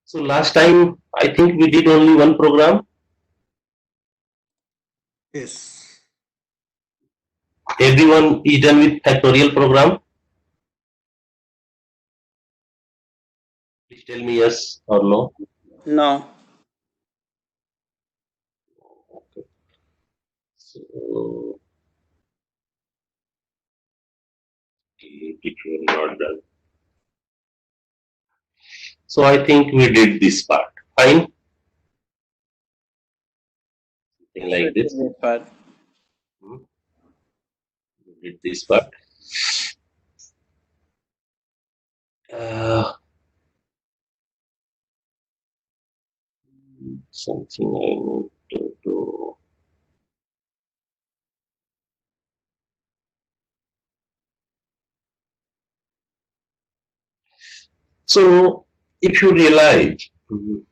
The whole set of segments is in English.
So last time, I think we did only one program. Yes. Everyone is done with factorial program. Please tell me yes or no. No. So, if you are not done. So I think we did this part. Fine. Something like this. But Hmm, we did this part. Uh, Something I need to do. So if you realize, you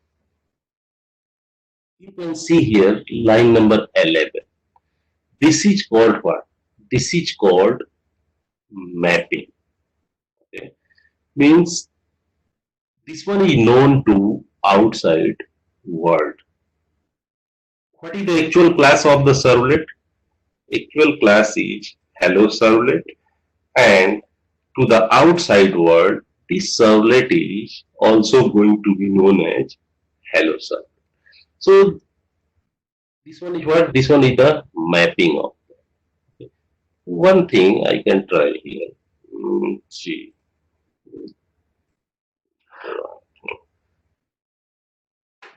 can see here line number 11. This is called what? This is called mapping. Okay? Means this one is known to outside world. What is the actual class of the servlet? Actual class is hello servlet, and to the outside world, this servlet is also going to be known as hello servlet. So this one is what? This one is the mapping of. One thing I can try here. See.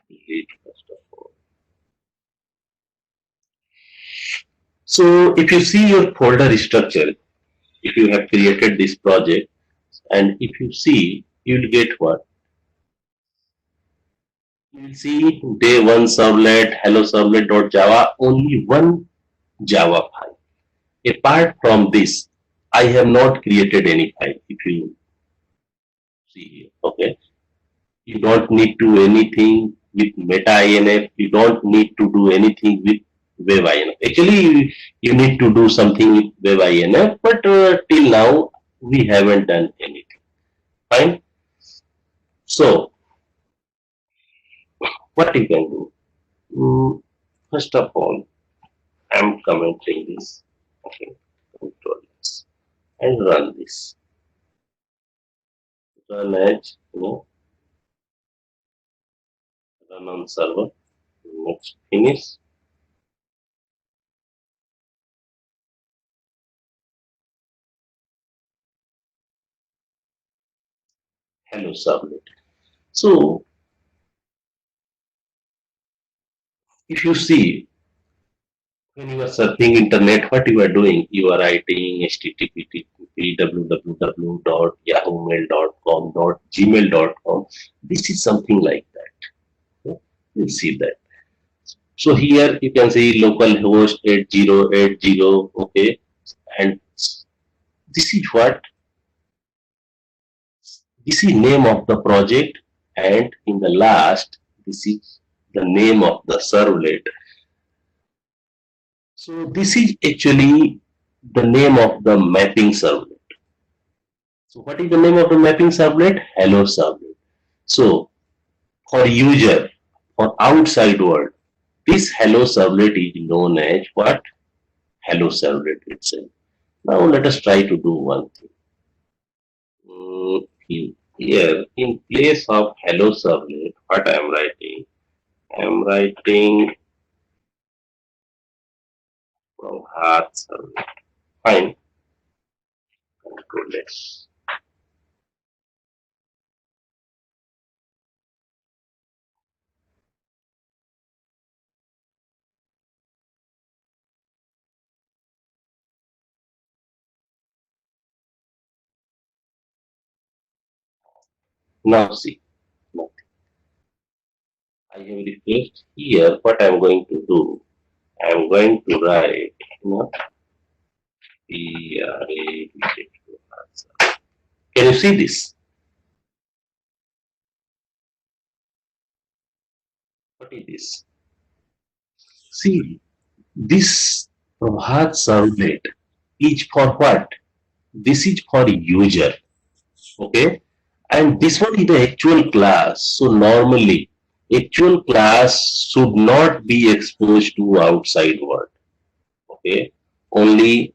Delete first of all. So if you see your folder structure, if you have created this project, and if you see, you will get what? You will see day one servlet, hello servlet.java, only one Java file. Apart from this, I have not created any file. If you see here, okay. You don't need to do anything with meta-inf. You don't need to do anything with web-inf. Actually, you need to do something with web-inf, but till now, we haven't done anything. Fine. So, what you can do? First of all, I'm commenting this. Okay. Control S and run this. Run as, run on server. Next, finish. Hello servlet. So if you see, when you are surfing internet, what you are doing? You are writing http www.yahoomail.com.gmail.com. This is something like that. Okay? You see that. So here you can see localhost 8080. Okay, and this is what, this is name of the project, and in the last this is the name of the servlet. So this is actually the name of the mapping servlet. So what is the name of the mapping servlet? Hello servlet. So for user, for outside world, this hello servlet is known as what? Hello servlet itself. Now let us try to do one thing. Here, in place of hello servlet, what I am writing? I am writing from heart servlet. Fine. Control S. Now see. I have refreshed here. What I am going to do? I am going to write, Can you see this? What is this? See, this Prabhat servlet is for what? This is for user. Okay, And this one is the actual class. So normally, actual class should not be exposed to outside world. Okay, only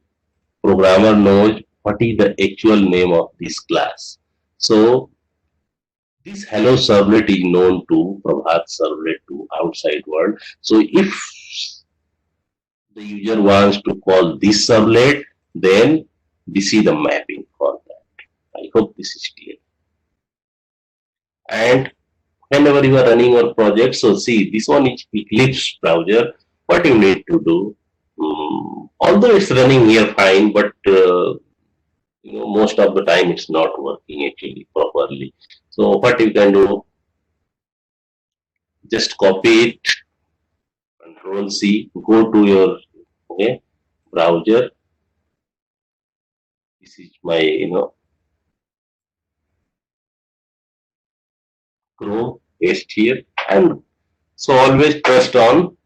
programmer knows what is the actual name of this class. So this hello servlet is known to Prabhat servlet to outside world. So if the user wants to call this servlet, then this is the mapping for that. I hope this is clear. And whenever you are running your project, so see this one is Eclipse browser. What you need to do, although it's running here fine, but most of the time it's not working actually properly. So what you can do, just copy it, Control C, go to your okay, browser. This is my Chrome, paste here, and so always trust on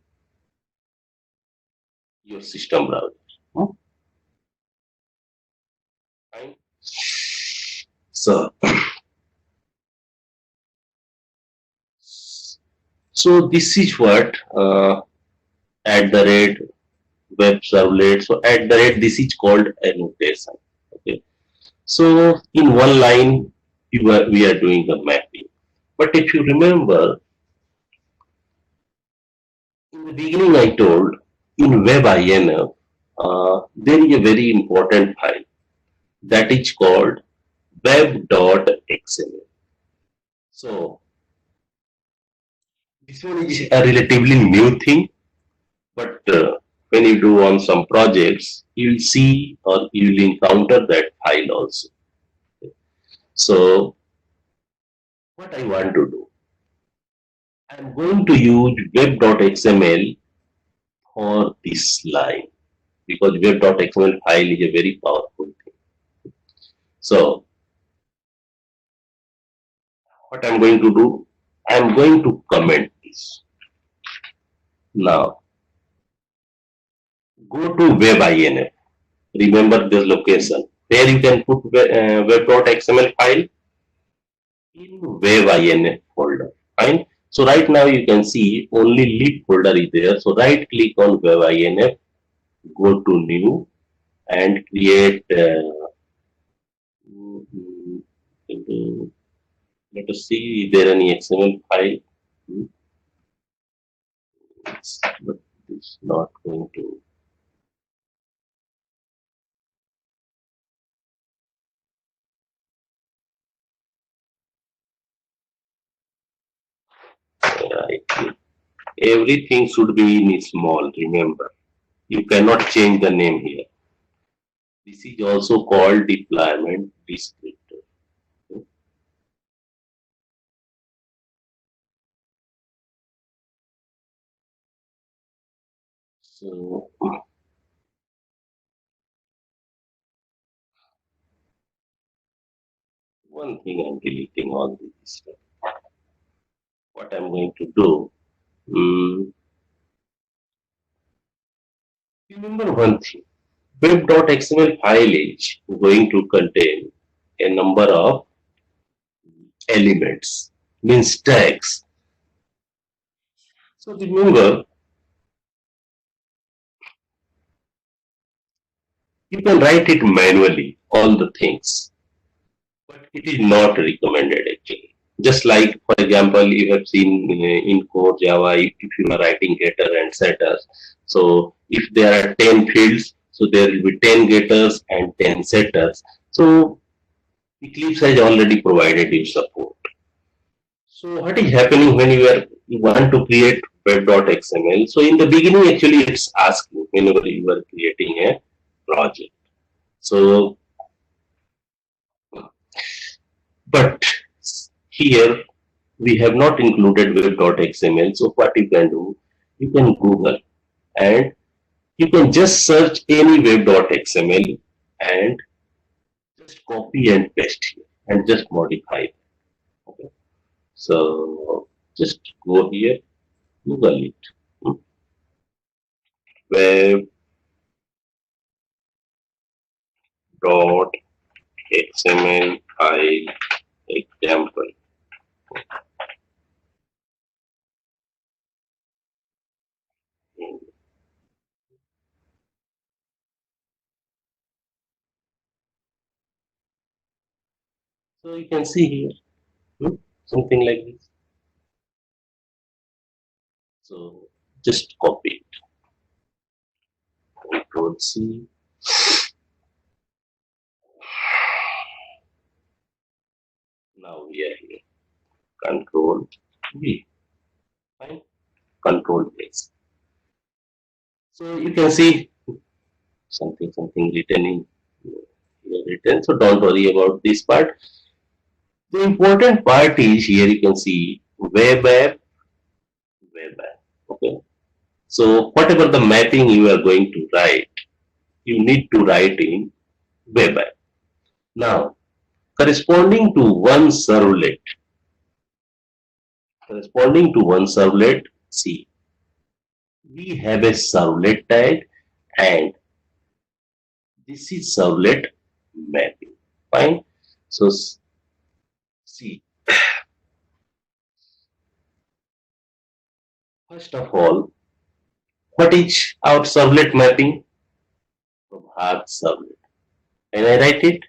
your system browser. Hmm, Fine. So so this is what at the rate web servlet. So at the rate this is called annotation. Okay. So in one line we are doing the mapping. But if you remember, in the beginning I told in WebINF there is a very important file that is called web.xml. So this one is a relatively new thing, but when you do on some projects, you will see or you will encounter that file also. So what I want to do, I'm going to use web.xml for this line because web.xml file is a very powerful thing. So what I'm going to do, I'm going to comment this. Now go to WebINF. Remember this location where you can put web.xml file in WebINF folder. Fine. So right now you can see only lib folder is there. So right click on WebINF, go to new and create. Mm, Let us see is there any XML file. Hmm, But it's not going to. Right. Everything should be in small. Remember, you cannot change the name here. This is also called deployment descriptor. So one thing I'm deleting all this stuff. What I'm going to do, mm, remember one thing. Web.xml file is going to contain a number of elements, means tags. So remember, you can write it manually, all the things, but it is not recommended actually. Just like, for example, you have seen in core Java, if you are writing getter and setters, so if there are 10 fields, so there will be 10 getters and 10 setters. So Eclipse has already provided you support. So what is happening when you want to create web.xml? So in the beginning, actually, it's asking whenever you are creating a project. So, but here we have not included web.xml. So what you can do, you can Google and you can just search any web.xml and just copy and paste here and just modify it. Okay. So just go here, Google it. Web.xml file example. So you can see here, something like this. So just copy it. Control C. Now we are here. Control V. Fine. Control S. So you can see something written in here written. So don't worry about this part. The important part is here you can see web app, web app. Okay. So whatever the mapping you are going to write, you need to write in web app. Now, corresponding to one servlet, see, we have a servlet tag and this is servlet mapping. Fine. So see, first of all, what is our servlet mapping? Prabhat servlet. Can I write it?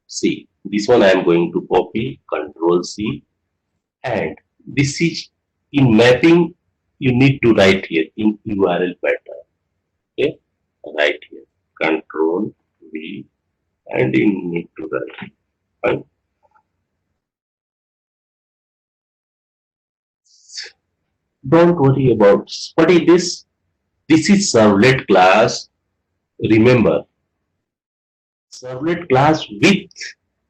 See, this one I am going to copy, Control C, and this is in mapping. You need to write here in URL pattern. Okay, right here, Control V, and you need to write. Fine. Don't worry about what is this. This is servlet class. Remember, servlet class with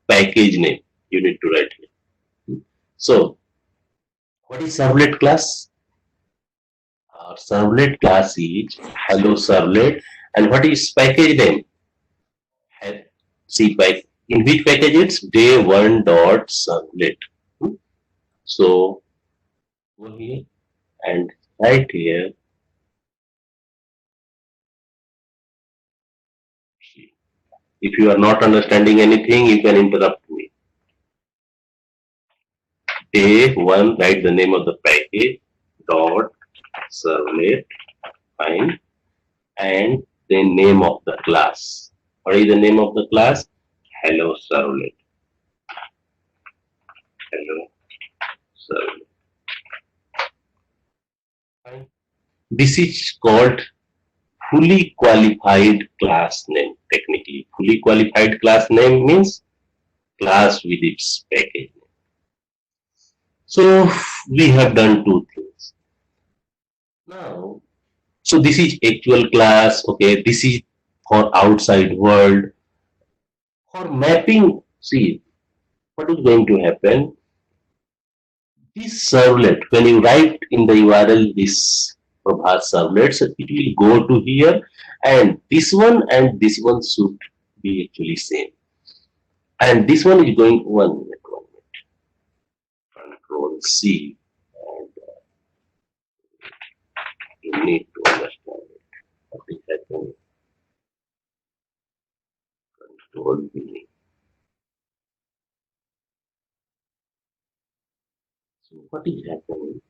package name. You need to write here. So, what is servlet class? Our servlet class is hello servlet, and what is package name? See, in which package it's day1 dot servlet. So go here and right here. If you are not understanding anything, you can interrupt me. Day1, write the name of the package dot servlet, fine, and the name of the class. What is the name of the class? Hello servlet. Hello servlet. Fine. This is called fully qualified class name. Technically, fully qualified class name means class with its package name. So we have done two things. Now, so this is actual class. Okay, this is for outside world. For mapping, see what is going to happen. This servlet, when you write in the URL this Prabhat servlet, so it will go to here, and this one should be actually same. And this one is going 1 minute. Control C, and you need to understand it. What is happening? Control V. So what is happening?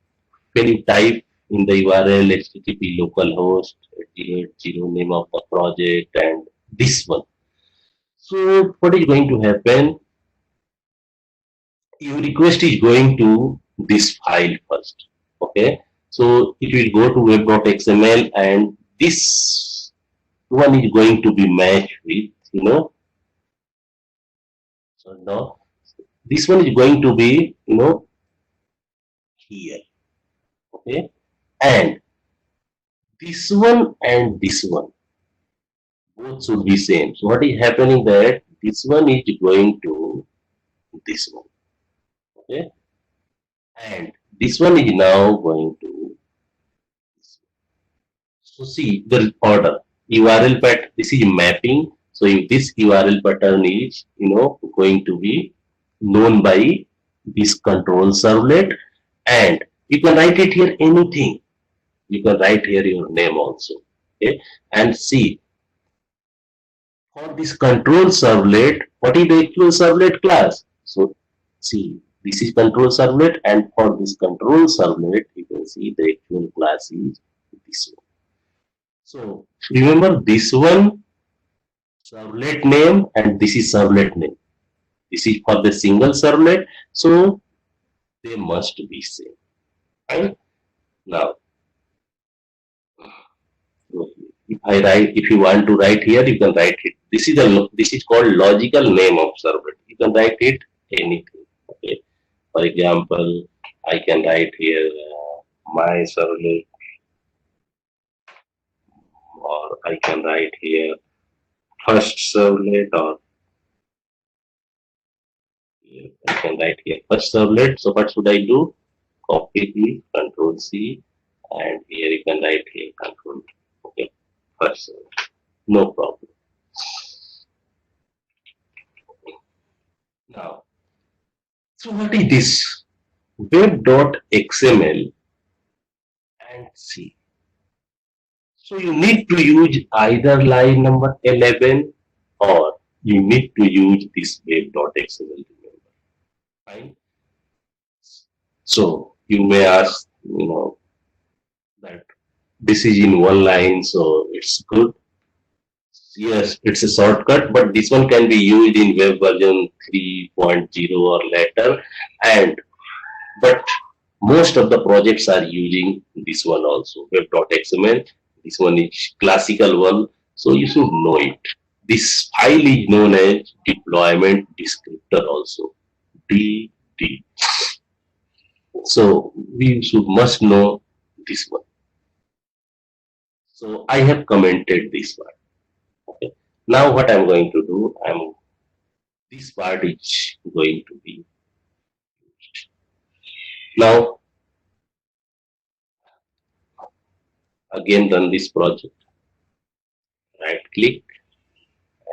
When you type in the URL HTTP localhost 8080 name of the project and this one. So what is going to happen? Your request is going to this file first. Okay. So it will go to web.xml and this one is going to be matched with, so now this one is going to be, here. Okay. And this one and this one both should be same. So what is happening that this one is going to this one. Okay. And this one is now going to this one. So see the order. URL pattern, this is mapping. So if this URL pattern is, going to be known by this control servlet, and you can write it here anything. You can write here your name also. Okay. And see, for this control servlet, what is the actual servlet class? So See, this is control servlet, and for this control servlet, you can see the actual class is this one. So remember this one servlet name and this is servlet name. This is for the single servlet, so they must be same. Right? Now, if I write, if you want to write here, you can write it. This is called logical name of servlet. You can write it anything. Okay. For example, I can write here my servlet, or I can write here first servlet, or I can write here first servlet. So what should I do? Copy the control C, and here you can write here control. Okay, first servlet. No problem. Now, so what is this? Web.xml and C. So you need to use either line number 11 or you need to use this web.xml. Fine. So you may ask, that this is in one line, so it's good. Yes, it's a shortcut, but this one can be used in web version 3.0 or later. And but most of the projects are using this one also, web.xml. This one is classical one, so you should know it. This file is known as deployment descriptor also, DD. So we should must know this one. So I have commented this one. Okay. Now what I'm going to do, this part is going to be used. Now again run this project. Right click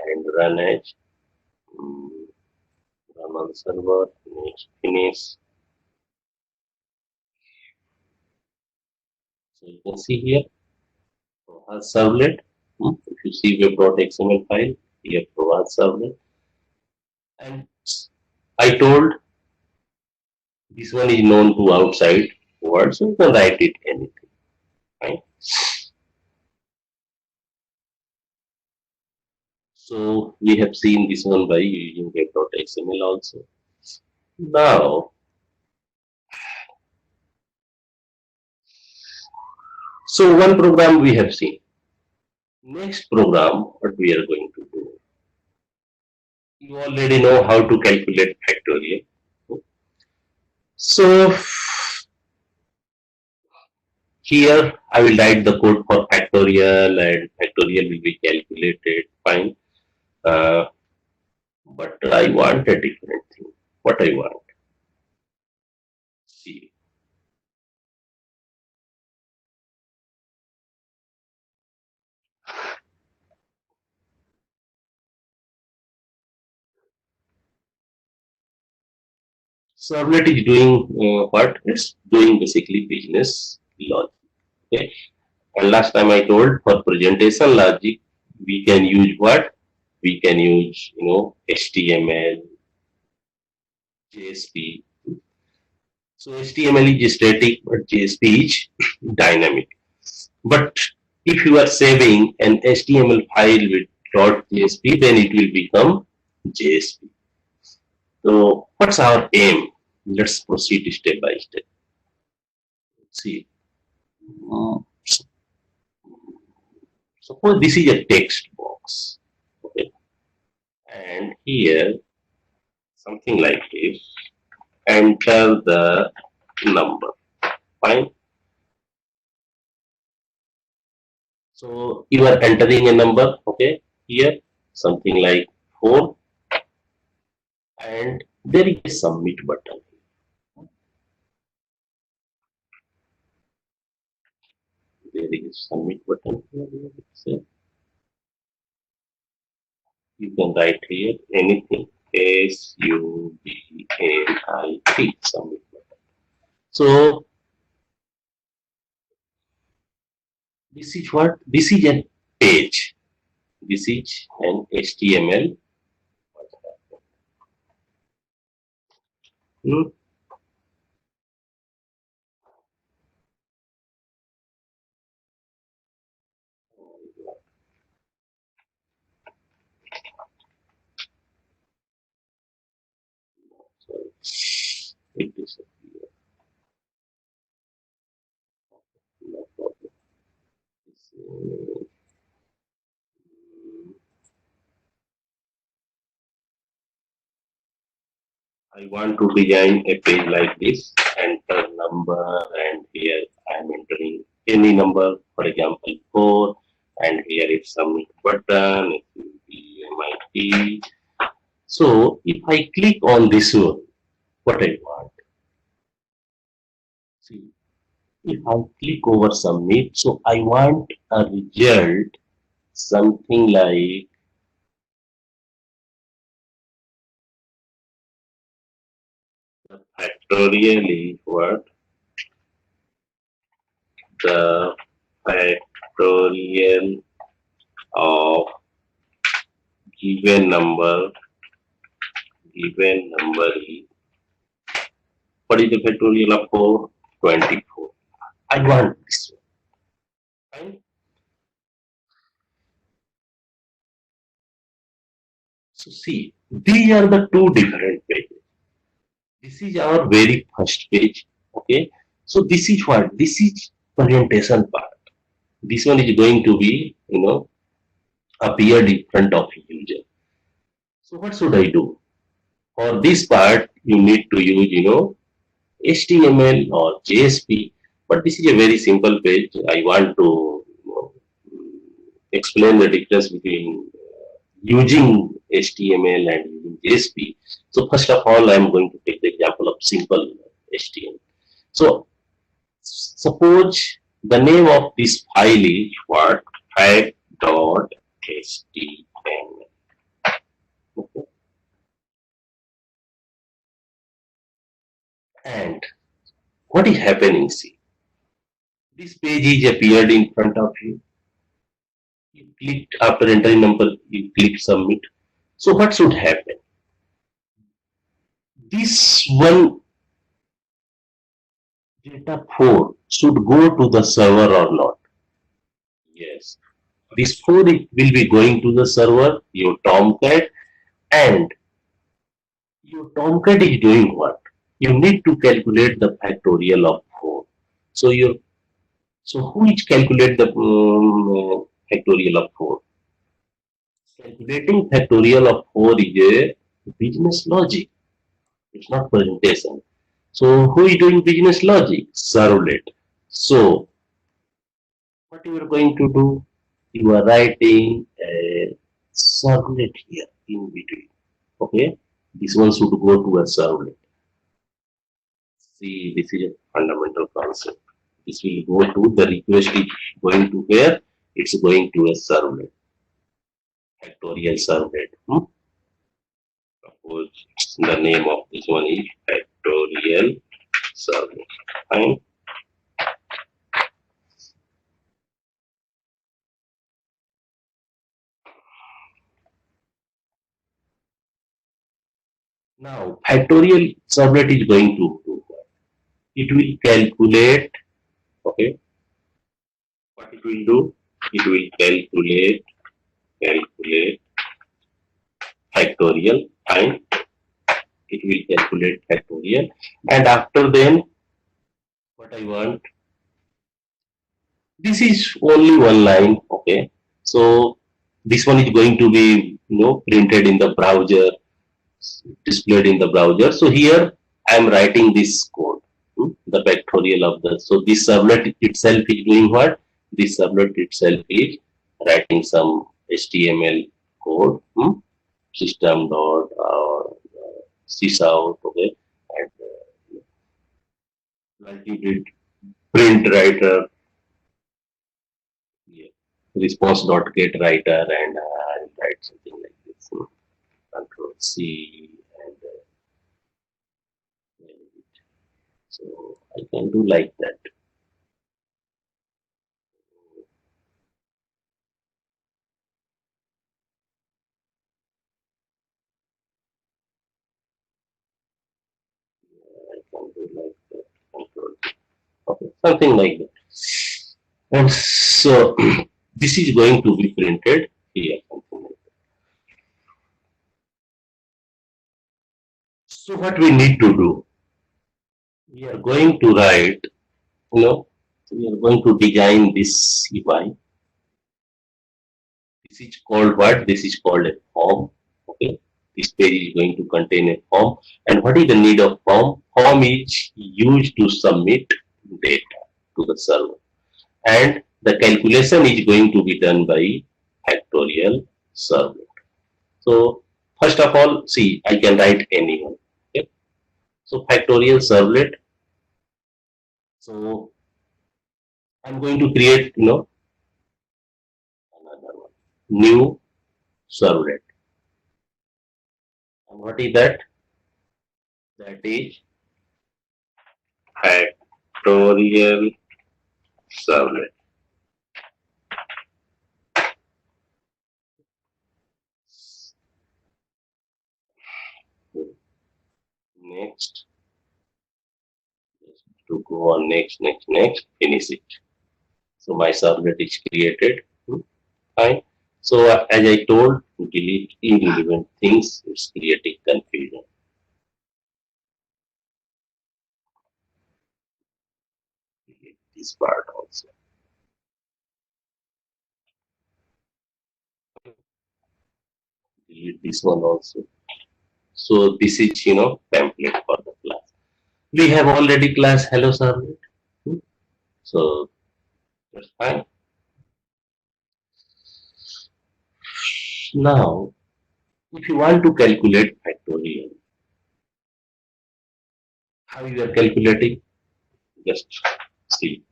and run as run on the server. Finish. So you can see here Provaz servlet. If you see web.xml file, here Provaz servlet. And I told this one is known to outside world, so you can write it anything. Right? So we have seen this one by using web.xml also. Now, so one program we have seen. Next program, what we are going to do. You already know how to calculate factorial. So here I will write the code for factorial, and factorial will be calculated. Fine. But I want a different thing. What I want? See. Servlet is doing what? It's doing basically business logic. Okay. And last time I told for presentation logic, we can use what? We can use, HTML, JSP. So HTML is static, but JSP is dynamic. But if you are saving an HTML file with .jsp, then it will become JSP. So what's our aim? Let's proceed step by step. See, suppose this is a text box, okay, and here something like this. Enter the number. Fine. So you are entering a number, okay, here something like 4, and there is a submit button. There is submit button here. You can write here anything, SUBMIT, submit button. So this is what? This is a page. This is an HTML. Hmm? So it is no problem. So, I want to design a page like this, enter number, and here I am entering any number, for example 4, and here it's submit button, it will be MIT. So if I click on this one, what I want, see, if I click over submit, so I want a result something like the factorial is what, the factorial of given number, is, what is the factorial of 4? 24. I want this one. Fine. So see, these are the two different pages. This is our very first page. Okay. So this is what? This is presentation part. This one is going to be, appeared in front of user. So what should I do? For this part, you need to use, HTML or JSP. But this is a very simple page. I want to explain the difference between using HTML and using JSP. So first of all, I'm going to take the example of simple HTML. So suppose the name of this file is what? Fact.html. Okay. And what is happening? See, this page is appeared in front of you. You clicked after entering number, you click submit. So what should happen? This one data 4 should go to the server or not? Yes. This 4 will be going to the server, your Tomcat, and your Tomcat is doing what? You need to calculate the factorial of 4. So your so who is calculate the factorial of 4? Calculating factorial of 4 is a business logic. It's not presentation. So who is doing business logic? Servlet. So what you are going to do? You are writing a servlet here in between. Okay, this one should go to a servlet. See, this is a fundamental concept. This will go to the request is going to where? It's going to a servlet, factorial servlet. Suppose the name of this one is factorial servlet. Fine. Now, factorial servlet is going to do what? It will calculate, okay, what it will do? It will calculate factorial, and it will calculate factorial. And after then, what I want, this is only one line, okay. So this one is going to be, printed in the browser, displayed in the browser. So here I am writing this code, the factorial of the. So this servlet itself is doing what? This servlet itself is writing some HTML code, system dot sysout, okay, and like you did print writer, yeah, response dot get writer, and I'll write something like this. Control C and so I can do like that. Okay, something like that. And so this is going to be printed here. Something like that. So what we need to do, we are going to write, we are going to design this UI. This is called what? This is called a form. Okay. This page is going to contain a form. And what is the need of form? Form is used to submit data to the server. And the calculation is going to be done by factorial servlet. So first of all, see, I can write anyone. Okay. So factorial servlet. So I'm going to create, another one, new servlet. And what is that? That is factorial servlet. Next, to go on next, finish it. So my servlet is created. Fine. So as I told, delete irrelevant things. It's creating confusion. Delete this part also. Delete this one also. So this is template for the class. We have already class hello servlet. So that's fine. Now, if you want to calculate factorial, how you are calculating? Just see.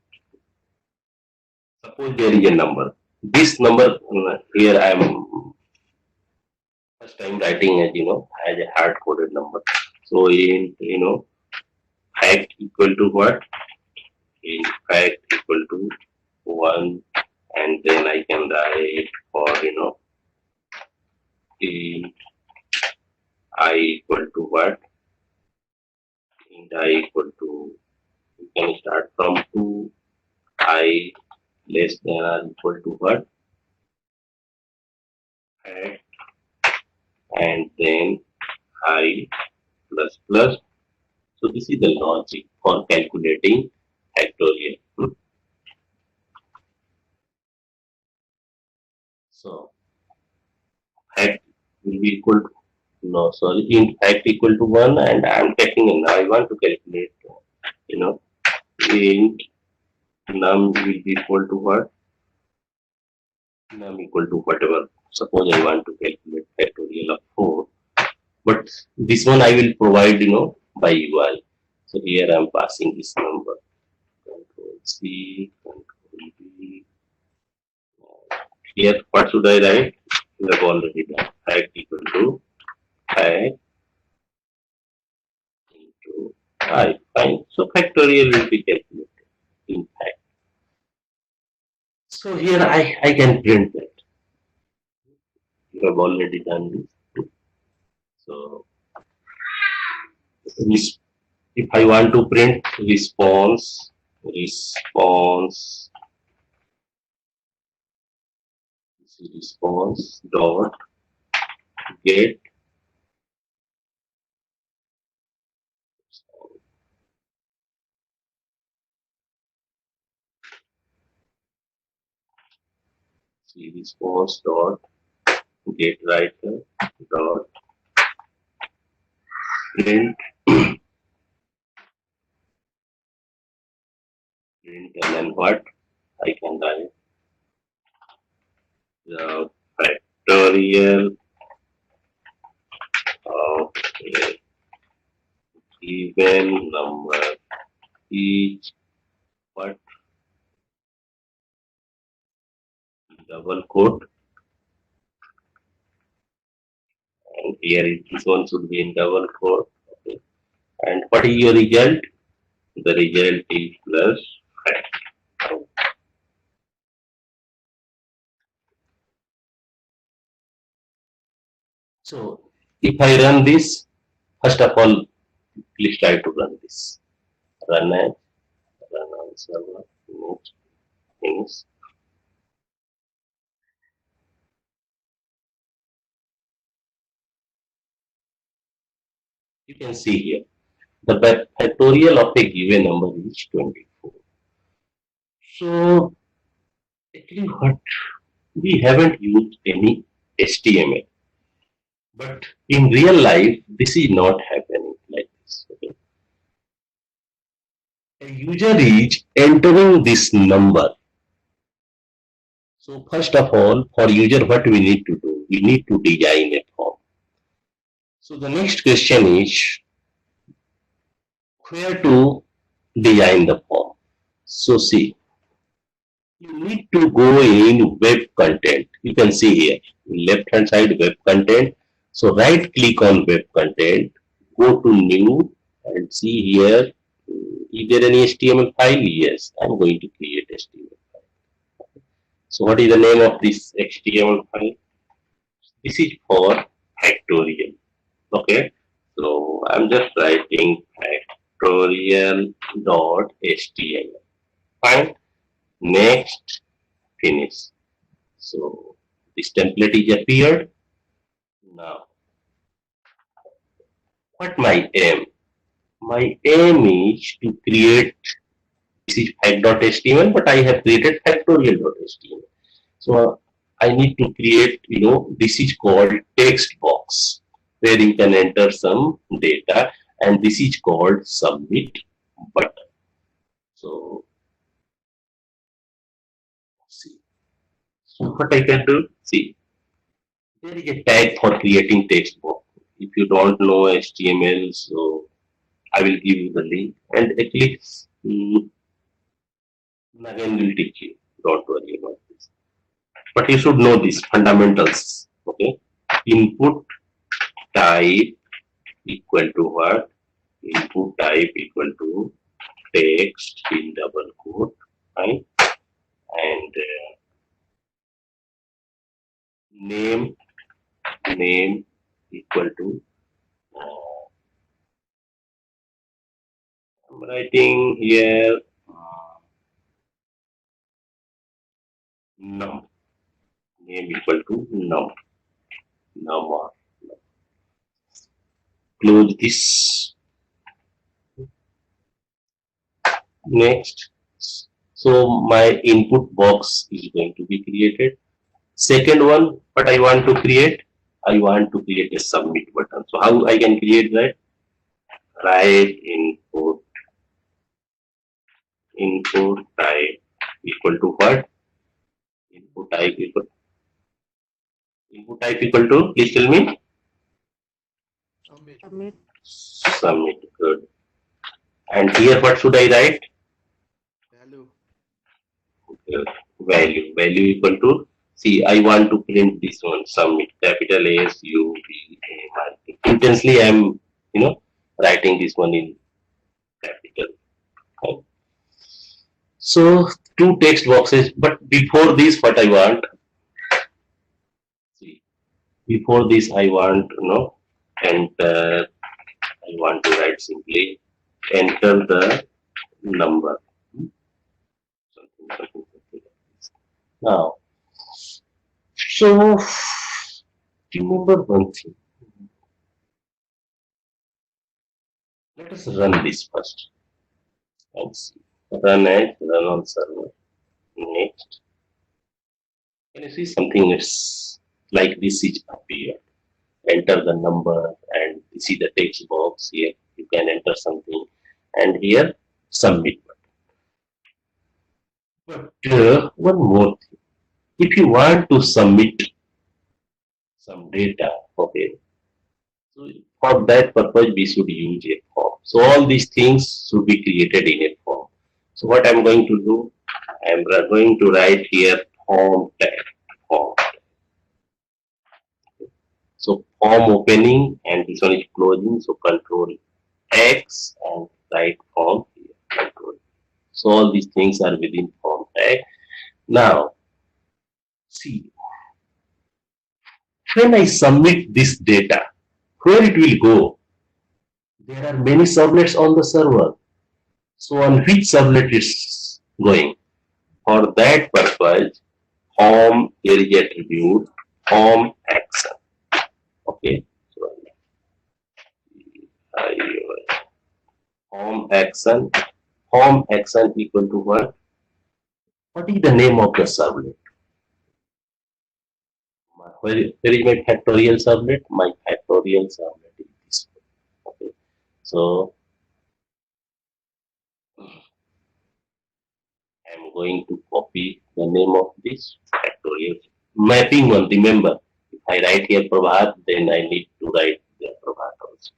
Suppose there is a number. This number here I am first time writing as a hard coded number. So in fact equal to what? In fact equal to 1, and then I can write for in I equal to what? In I equal to, you can start from 2, I less than or equal to what? Fact, and then I plus plus. So this is the logic for calculating factorial. So fact will be equal to, no, sorry, in fact equal to 1, and I am taking in. I want to calculate, int num will be equal to what? Num equal to whatever. Suppose I want to calculate factorial of 4, but this one I will provide, by UI. So here I am passing this number. Control C, Control V. Here, what should I write? We have already done. Fact equal to fact into I. Fine. So factorial will be calculated in fact. So here I can print that. You have already done this. So if I want to print response dot get response dot get writer dot print and then what I can write the factorial of a given number each but double quote, and here this one should be in double quote. Okay. And what is your result? The result is plus fact. So if I run this, first of all, please try to run this. Run as on server. Next, finish. You can see here the factorial of a given number is 24. So actually what we haven't used any HTML, but in real life this is not happening like this. Okay? A user is entering this number. So first of all, for user, what we need to do? We need to design a form. So the next question is where to design the form. So see, you need to go in web content. You can see here, left hand side web content. So right click on web content, go to new and see here, is there any HTML file? Yes, I'm going to create HTML file. So what is the name of this HTML file? This is for factorial. Okay, so I'm just writing factorial.html. Fine. Next, finish. So this template is appeared. Now, what my aim? My aim is to create, this is fact.html, but I have created factorial.html. So I need to create, this is called text box where you can enter some data, and this is called submit button. So see, so what I can do, see, there is a tag for creating text box. If you don't know HTML, so I will give you the link, and Eclipse, Nagin will teach you. Don't worry about this. But you should know these fundamentals. Okay, input type equal to what? Input type equal to text in double quote, right? And name equal to I'm writing here num, name equal to num or close this. Next, so my input box is going to be created. Second one, what I want to create, I want to create a submit button. So how I can create that? Write input type equal to what? Input type equal to, please tell me. Submit. Good. And here what should I write? Value equal to, see, I want to print this one, submit, capital SUBMIT. Intensely I am writing this one in capital. Okay. So two text boxes, but before this what I want, see, before this I want enter, I want to write simply enter the number. Something like this. Now, so remember one thing. Let us run this first and see. Run on server. Next. Can you see something is like this is appeared? Enter the number and you see the text box here. You can enter something and here submit button. But one more thing. If you want to submit some data, okay, so for that purpose we should use a form. So all these things should be created in a form. So what I'm going to do, I'm going to write here form tag. Form. So form opening and this one is closing. So control X and write form here. Control. So all these things are within form tag. Now see, when I submit this data, where it will go? There are many servlets on the server. So on which servlet going. For that purpose, home here is attribute home action. Okay. So home action. Home action equal to what? What is the name of the servlet? Where is my factorial servlet? My factorial servlet is this one. Okay. So I'm going to copy the name of this factorial mapping one. Remember, if I write here Prabhat, then I need to write the Prabhat also.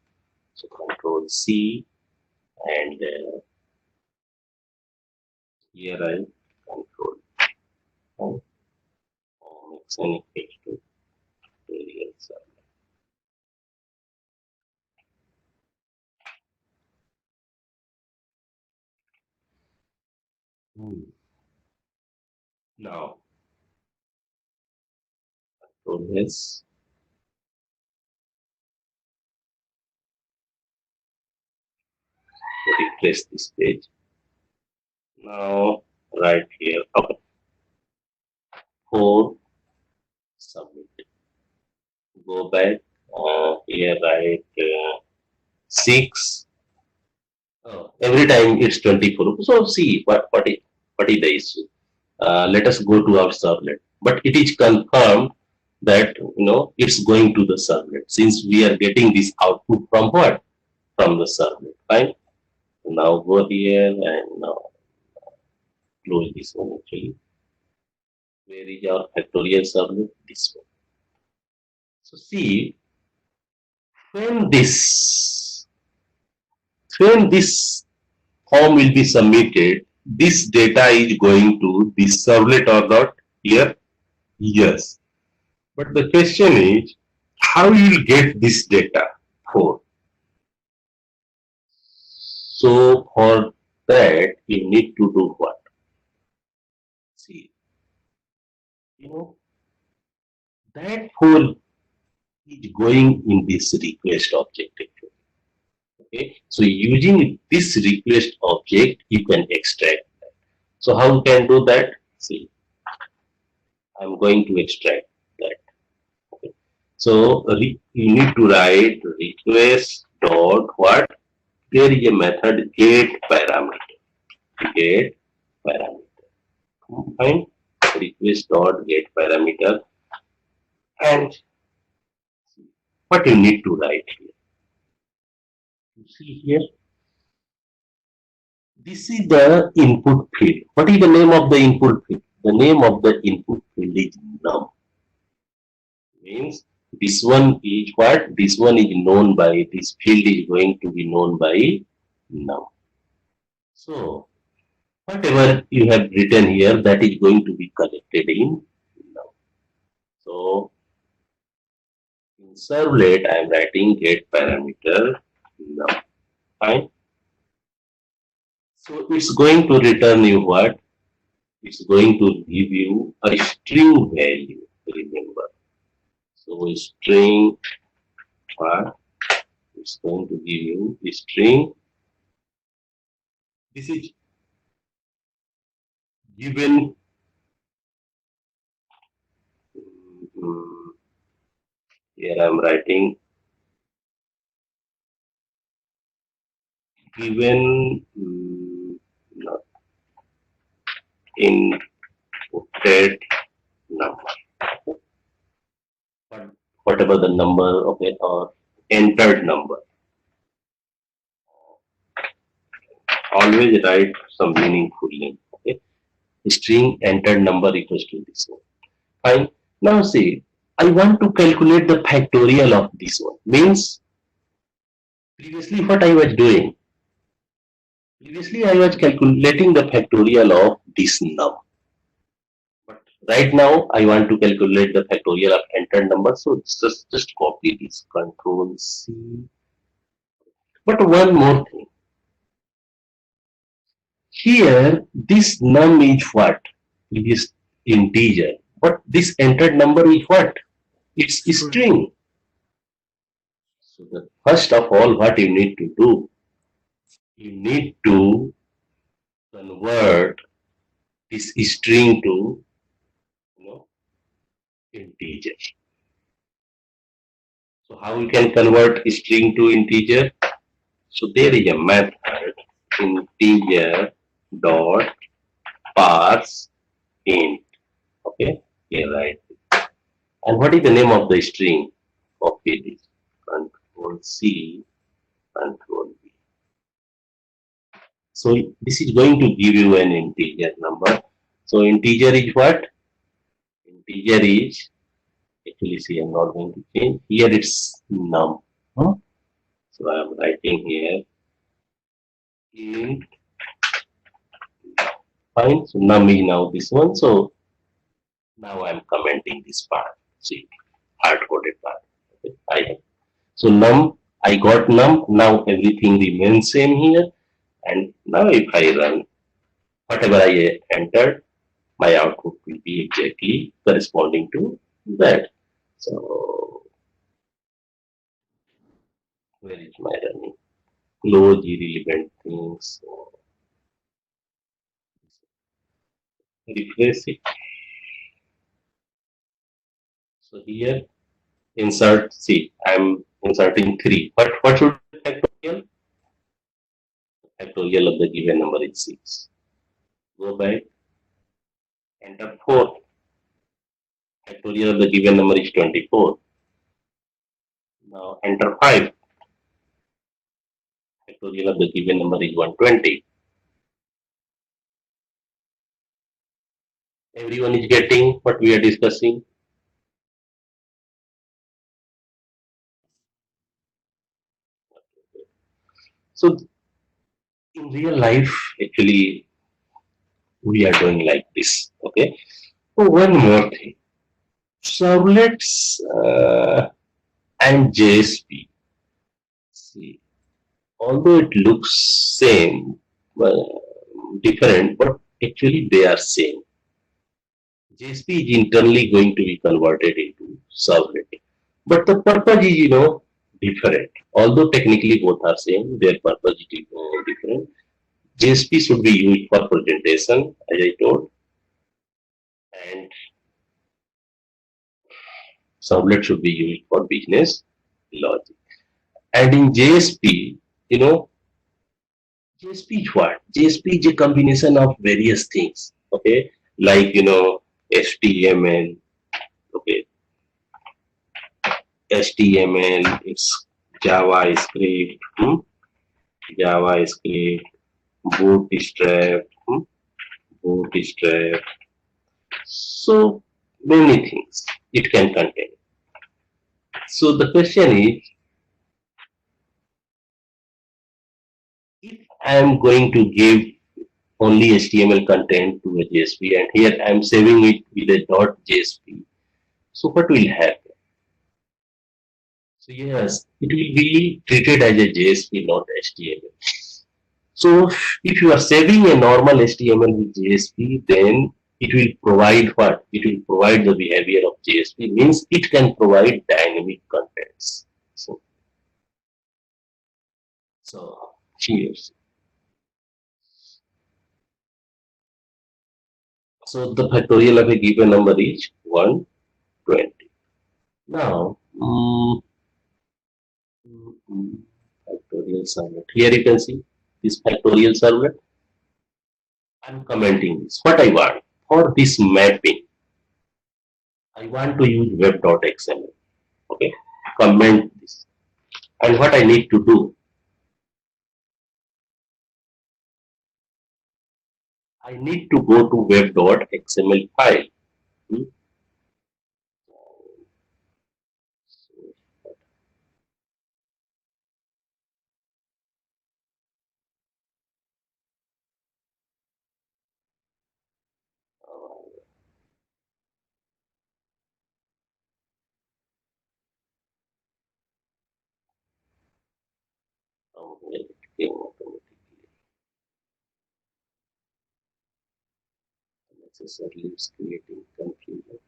So Control C, and here I control mix and equals to factorial servlet. Now, Control S. Refresh this page. Now, right here, okay, 4, submit. Go back, here write 6. Every time it's 24. So see what is the issue. Let us go to our servlet. But it is confirmed that it's going to the servlet since we are getting this output from what? From the servlet. Fine. Now go here and now close this one actually. Where is our factorial servlet? This one. So see when this when this form will be submitted, this data is going to this servlet or not? Here? Yes. But the question is, how you will get this data? 4. So for that, you need to do what? See, that 4 is going in this request object actually. Okay, so using this request object, you can extract that. So how you can do that? See, I'm going to extract that. Okay. So you need to write request dot what? There is a method get parameter. Get parameter. Fine. Request dot get parameter. And what you need to write here? You see here. This is the input field. What is the name of the input field? The name of the input field is num. Means this one is what? This one is known by, this field is going to be known by num. So whatever you have written here, that is going to be collected in num. So in servlet, I am writing get parameter num. Fine. So it's going to return you what? It's going to give you a string value. Remember. So string what? It's going to give you a string. This is given. Here I am writing given not inputted number, but whatever the number of it or entered number. Always write some meaningful name. Okay, string entered number equals to this one. Fine. Now see, I want to calculate the factorial of this one. Means previously what I was doing. Previously I was calculating the factorial of this num. But right now I want to calculate the factorial of entered number. So just copy this. Control C. But one more thing. Here this num is what? It is integer. But this entered number is what? It's string. So the first of all, what you need to do, you need to convert this string to you know integer. So how we can convert string to integer? So there is a method integer dot parse int. Okay, here right. And what is the name of the string? Copy this. Control C, Control V. So this is going to give you an integer number. So integer is what? Integer is actually see I'm not going to change. Here it's num. Huh? So I'm writing here int fine. So num is now this one. So now I'm commenting this part. See hard coded part. Okay. I have. So num I got num. Now everything remains same here. And now if I run whatever I entered, my output will be exactly corresponding to that. So where is my running? Close irrelevant things. So, refresh it. So here insert C. I'm inserting 3. But what should be factorial? Factorial of the given number is 6. Go back, enter 4. Factorial of the given number is 24. Now enter 5. Factorial of the given number is 120. Everyone is getting what we are discussing. So in real life, actually, we are doing like this. Okay. So one more thing. Servlets and JSP. See, although it looks same, different, but actually they are same. JSP is internally going to be converted into servlet, but the purpose is different. Although technically both are same, their purpose is different. JSP should be used for presentation, as I told, and servlet should be used for business logic. And in JSP, you know, JSP is what? JSP is a combination of various things. Okay, like HTML. Okay, HTML. It's JavaScript. JavaScript. Bootstrap. Bootstrap. So many things it can contain. So the question is, if I am going to give only HTML content to a JSP and here I am saving it with a .jsp, so what will happen? So yes, it will be treated as a JSP, not HTML. So if you are saving a normal HTML with JSP, then it will provide what? It will provide the behavior of JSP, means it can provide dynamic contents. So cheers. So the factorial of a given number is 120. Now, factorial servlet. Here you can see this factorial servlet. I'm commenting this. What I want for this mapping, I want to use web.xml. Okay, comment this. And what I need to do, I need to go to web.xml file. Hmm. It came automatically. Necessarily it's creating confusion.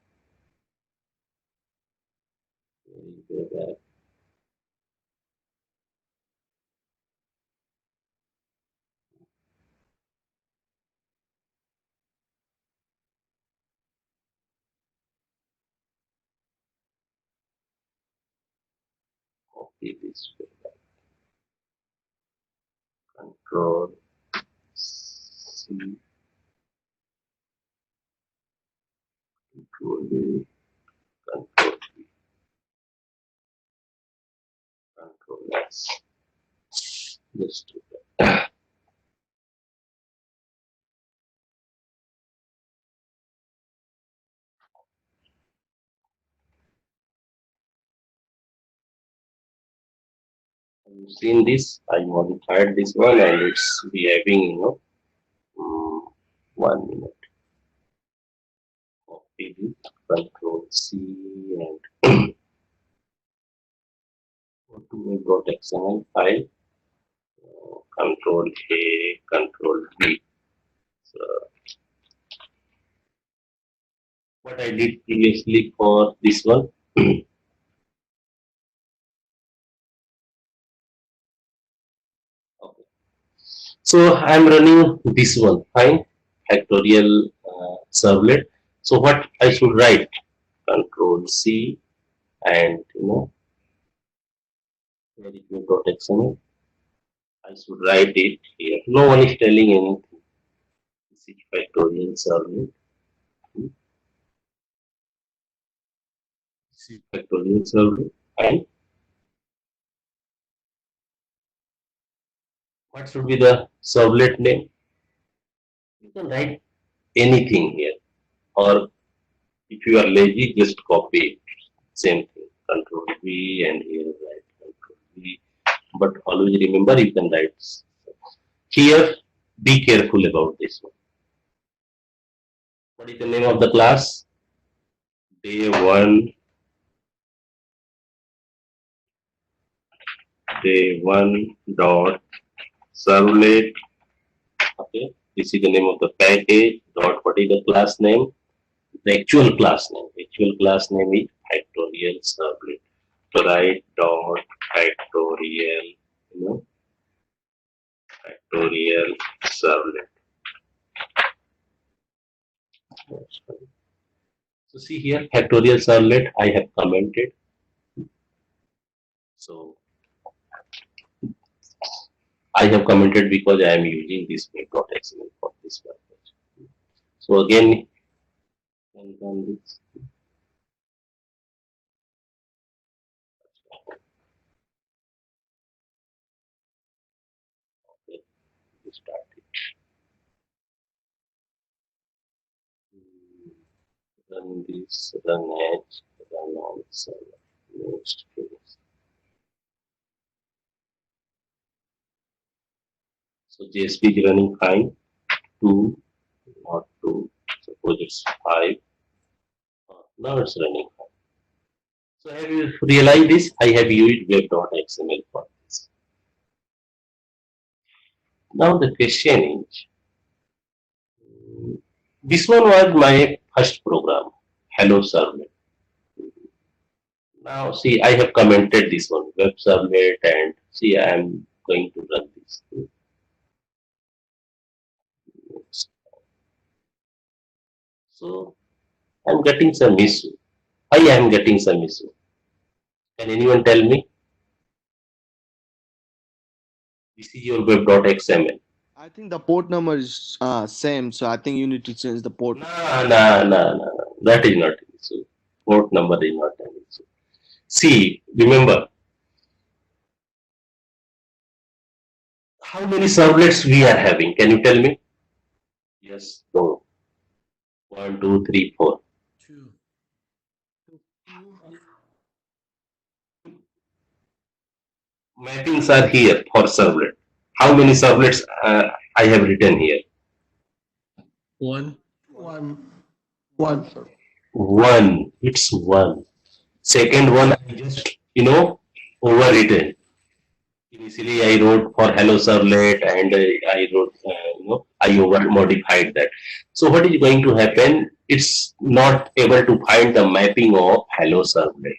Go back. see this way. Control C, Control V, Control V, Control S. Just do that. You've seen this. I modified this one, and it's behaving, um, 1 minute. Copy it, Control C, and go to my .xml file. Control A, Control V. So what I did previously for this one. Okay. So I'm running this one, fine, factorial servlet. So what I should write? Control C, and where is your .xml? I should write it here. No one is telling anything. This is factorial servlet. This is factorial servlet. And what should be the servlet name? You can write anything here, or if you are lazy, just copy it. Same thing. Control V, and here write Control V. But always remember, you can write here. Be careful about this one. What is the name of the class? Day 1. Day 1 dot servlet. Okay, this is the name of the package. Dot, what is the class name? The actual class name. Actual class name is factorial servlet. So write dot factorial, factorial servlet. So see here, factorial servlet, I have commented. So I have commented because I am using this web.xml for this purpose. So again, and run this. Okay, start it. Run this, run edge, run on server. Next finish. So JSP is running fine. 2, not 2. Suppose it's 5. Now it's running fine. So have you realized this? I have used web.xml for this. Now the question is, this one was my first program, Hello Servlet. Now see, I have commented this one, web servlet, and see, I am going to run this. So I'm getting some issue. I am getting some issue. Can anyone tell me? This is your web.xml. I think the port number is same, so I think you need to change the port. No. That is not an issue. Port number is not an issue. See, remember, how many servlets we are having? Can you tell me? Yes, no. 1, 2, 3, 4. 2. Mappings are here for servlet. How many servlets I have written here? 1. 1. It's 1. Second one, I just, overwritten. Initially, I wrote for Hello Servlet, and I wrote, I over modified that. So what is going to happen? It's not able to find the mapping of Hello Servlet.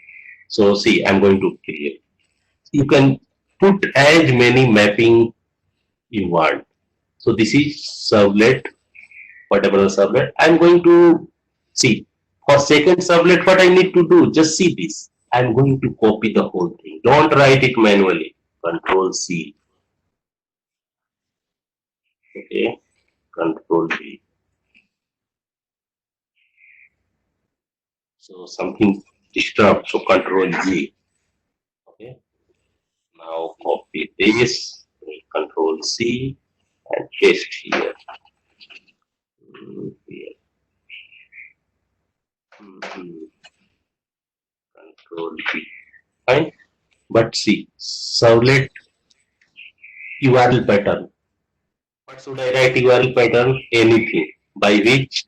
So see, I'm going to create. You can put as many mapping you want. So this is servlet, whatever the servlet. I'm going to see for second servlet what I need to do. Just see this. I'm going to copy the whole thing. Don't write it manually. Control C. Okay. Control V. So something disturbed. So Control G. Okay. Now copy this. Control C and paste here. Here. Control V. Fine. But see, servlet URL pattern. What should I write URL pattern? Anything. By which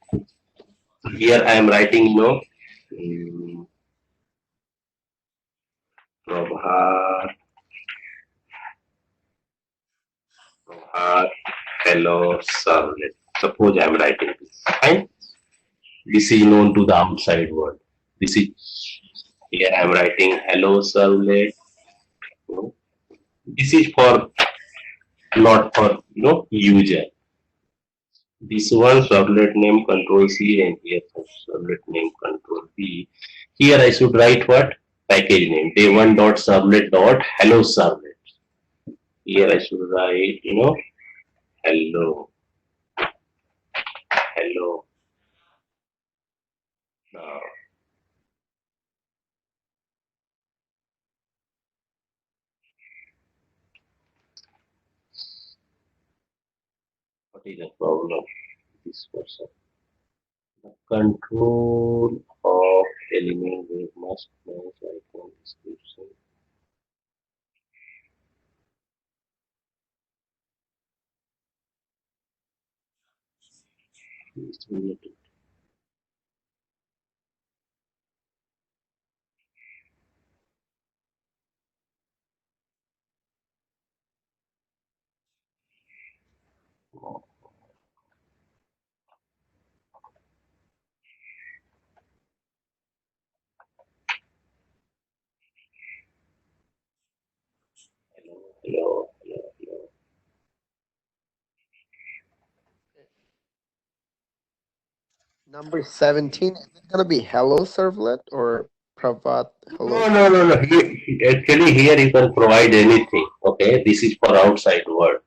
here I am writing Prabhat, hello servlet. Suppose I am writing this. Fine. This is known to the outside world. This is here I am writing hello servlet. This is for not for user. This one servlet name control C and here servlet name control V. Here I should write what? Package name. Day1 dot servlet dot hello servlet. Here I should write, hello. Hello. Now, what is the problem? This person. The control of element with must match icon description. Is related. Hello. Number 17, is it going to be hello servlet or Pravat hello? No. Actually, here you can provide anything. Okay, this is for outside world.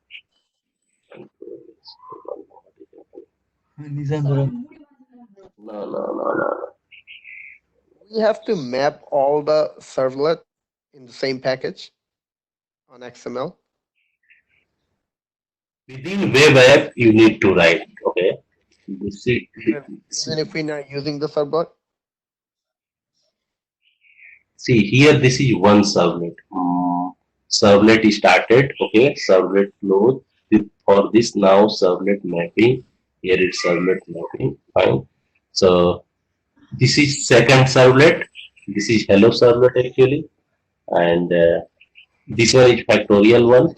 No. We have to map all the servlet in the same package on XML. Within web app, you need to write. Okay, this is Even if we're not using the servlet. see here. This is one servlet. Servlet is started. Okay, servlet close. For this now servlet mapping. Here it's servlet mapping. Fine. So this is second servlet. This is hello servlet actually, and this one is factorial one.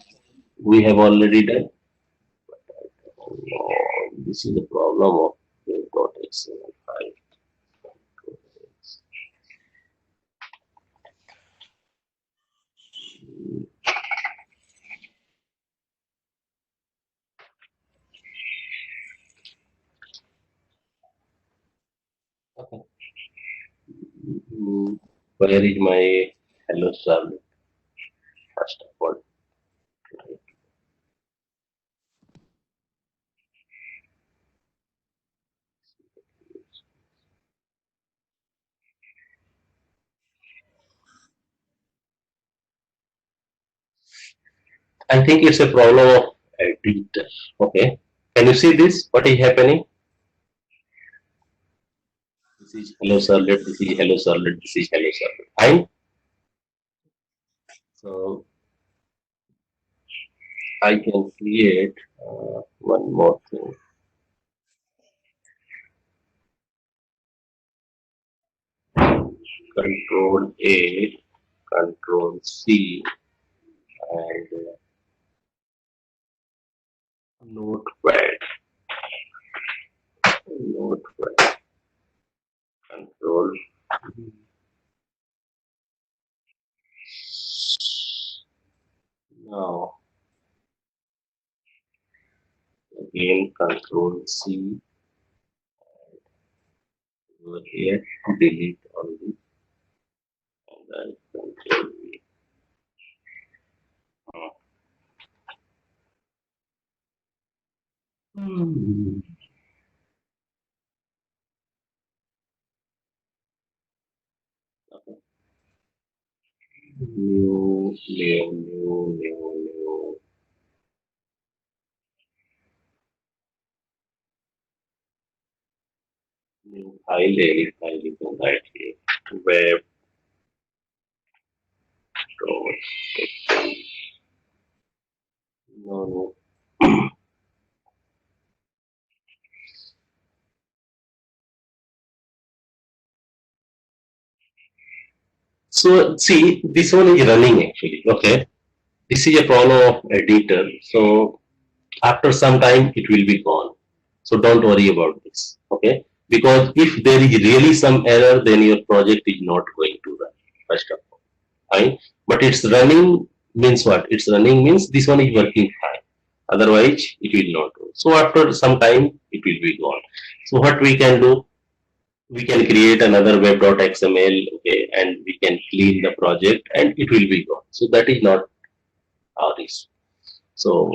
We have already done. This is the problem of web.xml5. Okay. Where is my hello servlet? First of all, I think it's a problem of editor. Okay. Can you see this? What is happening? This is hello servlet. This is hello servlet. This is hello servlet. Fine. So I can create one more thing. Control A, Control C, and Notepad. Notepad. Control. Now again Control C. Over here delete all this, and Hmm. New. New file, any file you can write here. Web dot no. So see, this one is running actually. Okay, this is a problem of editor. So after some time, it will be gone. So don't worry about this. Okay, because if there is really some error, then your project is not going to run. First of all, fine. But it's running means what? It's running means this one is working fine. Otherwise, it will not go. So after some time, it will be gone. So what we can do? We can create another web.xml, okay, and we can clean the project and it will be gone. So that is not our issue. So,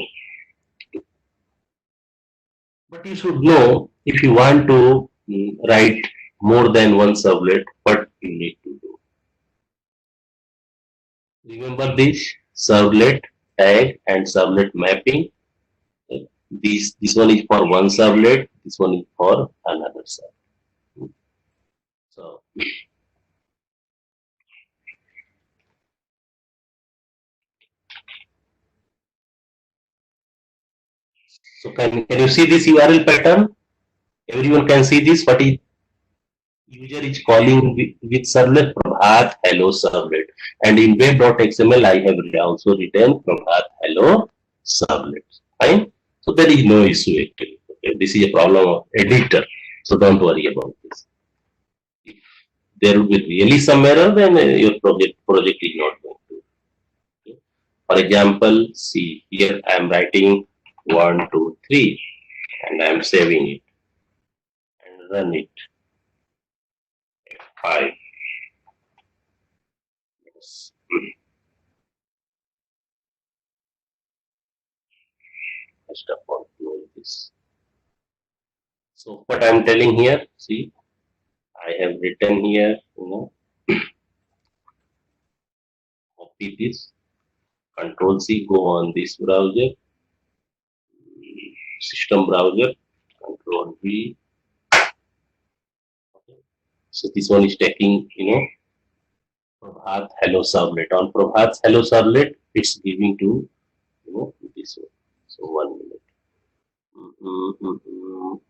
but you should know if you want to write more than one servlet, what you need to do. Remember this servlet tag and servlet mapping. This one is for one servlet, this one is for another servlet. So can you see this URL pattern? Everyone can see this. What is user is calling with servlet Prabhat hello servlet, and in web.xml I have also written Prabhat hello servlet. Fine. So there is no issue actually. Okay. This is a problem of editor. So don't worry about this. If there will be really some error, then your project is not going to. Okay. For example, see here I am writing 1, 2, 3, and I am saving it and run it. 5. Yes. First of all, close this. So what I'm telling here, see, I have written here, copy this, Control C, go on this browser, system browser, Control V. Okay. So this one is taking, Prabhat Hello Servlet. On Prabhat's Hello Servlet, it's giving to, this one. So 1 minute. Mm-mm.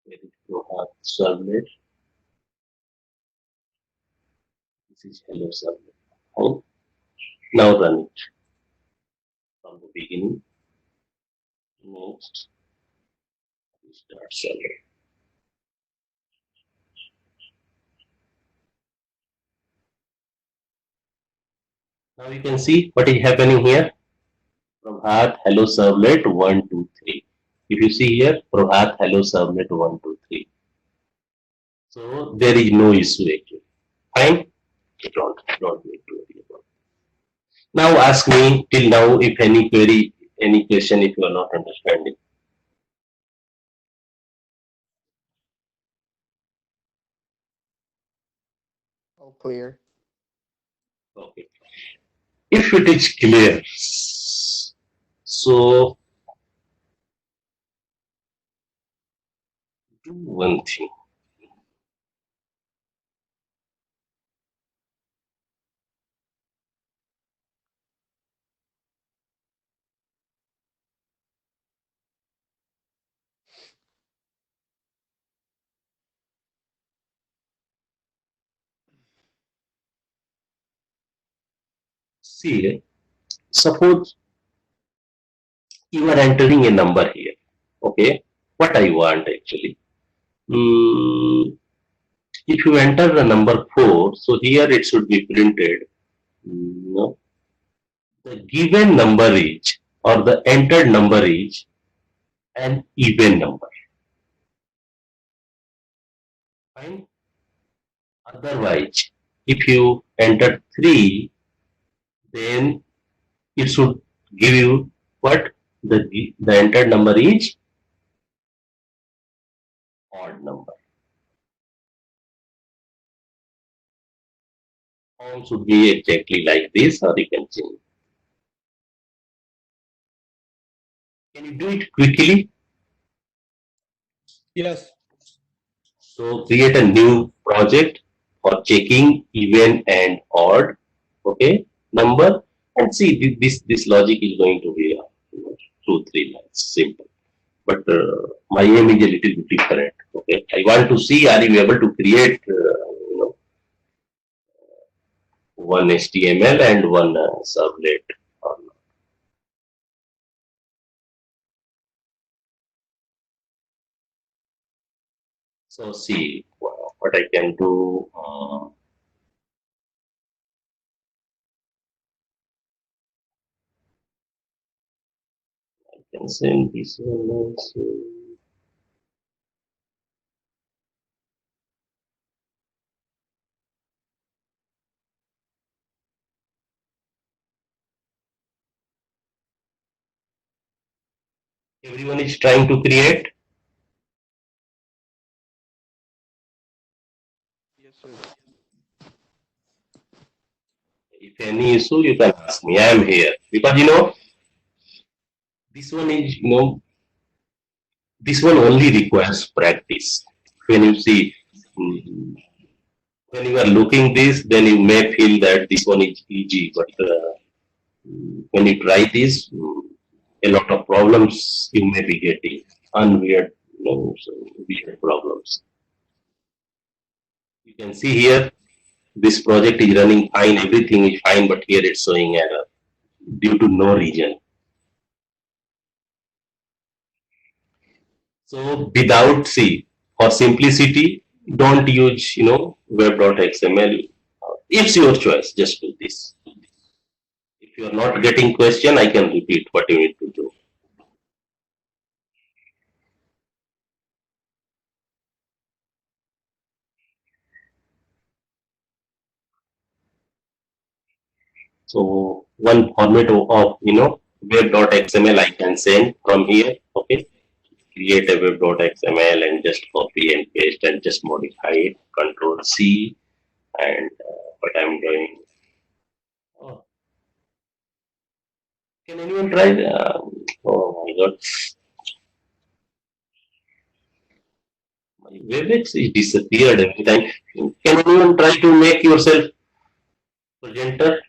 Where is Prabhat Servlet? This is Hello Servlet. Fine. Now run it from the beginning. Next, start server. Now you can see what is happening here. Prabhat Hello Servlet 1, 2, 3. If you see here, Prabhat Hello Servlet 1, 2, 3. So there is no issue actually. Fine. Don't need to worry about it. Now ask me till now if any query, any question if you are not understanding. All clear. Okay. If it is clear, so do one thing. See, suppose you are entering a number here. Okay. What I want actually. Mm, if you enter the number 4, so here it should be printed. No, the given number is or the entered number is an even number. Fine. Otherwise, if you enter 3, then it should give you what? The entered number is odd number. Form should be exactly like this, or you can change. Can you do it quickly? Yes. So create a new project for checking even and odd, okay, number, and see this logic is going to be 2 3 lines, simple. But my aim is a little bit different. Okay, I want to see are you able to create one HTML and one servlet. Or not. So see what I can do. I can send this one also. Everyone is trying to create. Yes, sir. If any issue, you can ask me. I am here because this one is this one only requires practice. When you see, mm, when you are looking this, then you may feel that this one is easy, but when you try this, a lot of problems you may be getting, unweird, so weird problems. You can see here, this project is running fine, everything is fine, but here it's showing error due to no reason. So without C, for simplicity, don't use web.xml. It's your choice. Just do this. If you are not getting question, I can repeat what you need to do. So one format of web.xml I can send from here. Okay, create a web.xml and just copy and paste and just modify it. Control C and what I'm doing. Oh, can anyone try? Oh my God, my WebEx is disappeared every time. Can anyone try to make yourself presenter?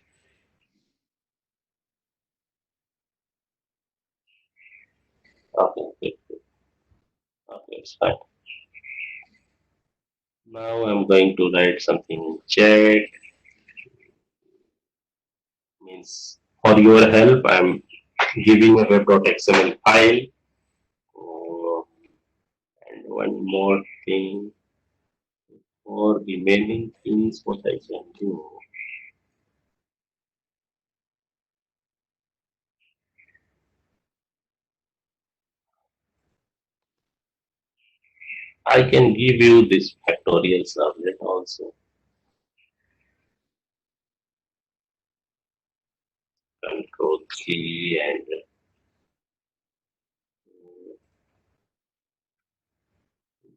Okay, okay, okay, it's fine. Now I'm going to write something in chat. Means for your help, I'm giving a web.xml file. Uh, and one more thing for remaining things, what I can do. I can give you this factorial subnet also. Control C and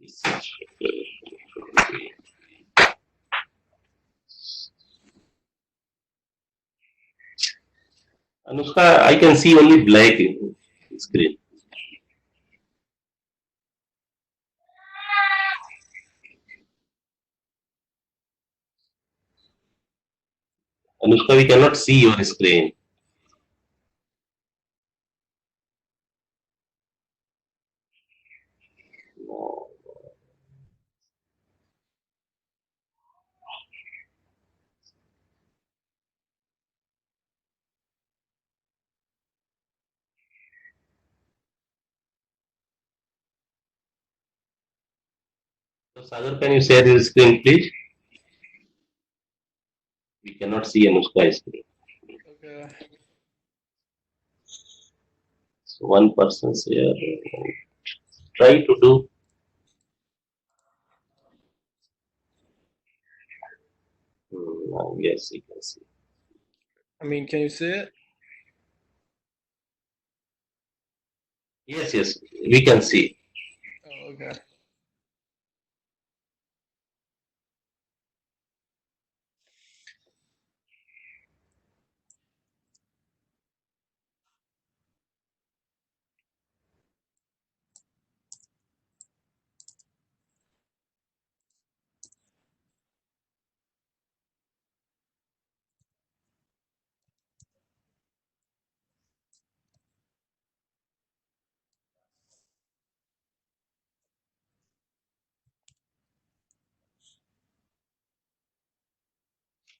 this is Anushka, I can see only black in screen. Anushka, we cannot see your screen. No. So, Sagar, can you share your screen, please? We cannot see Anushka's screen. Okay. So, one person share. Try to do. Yes, you can see. I mean, can you see it? Yes, yes, we can see. Oh, okay.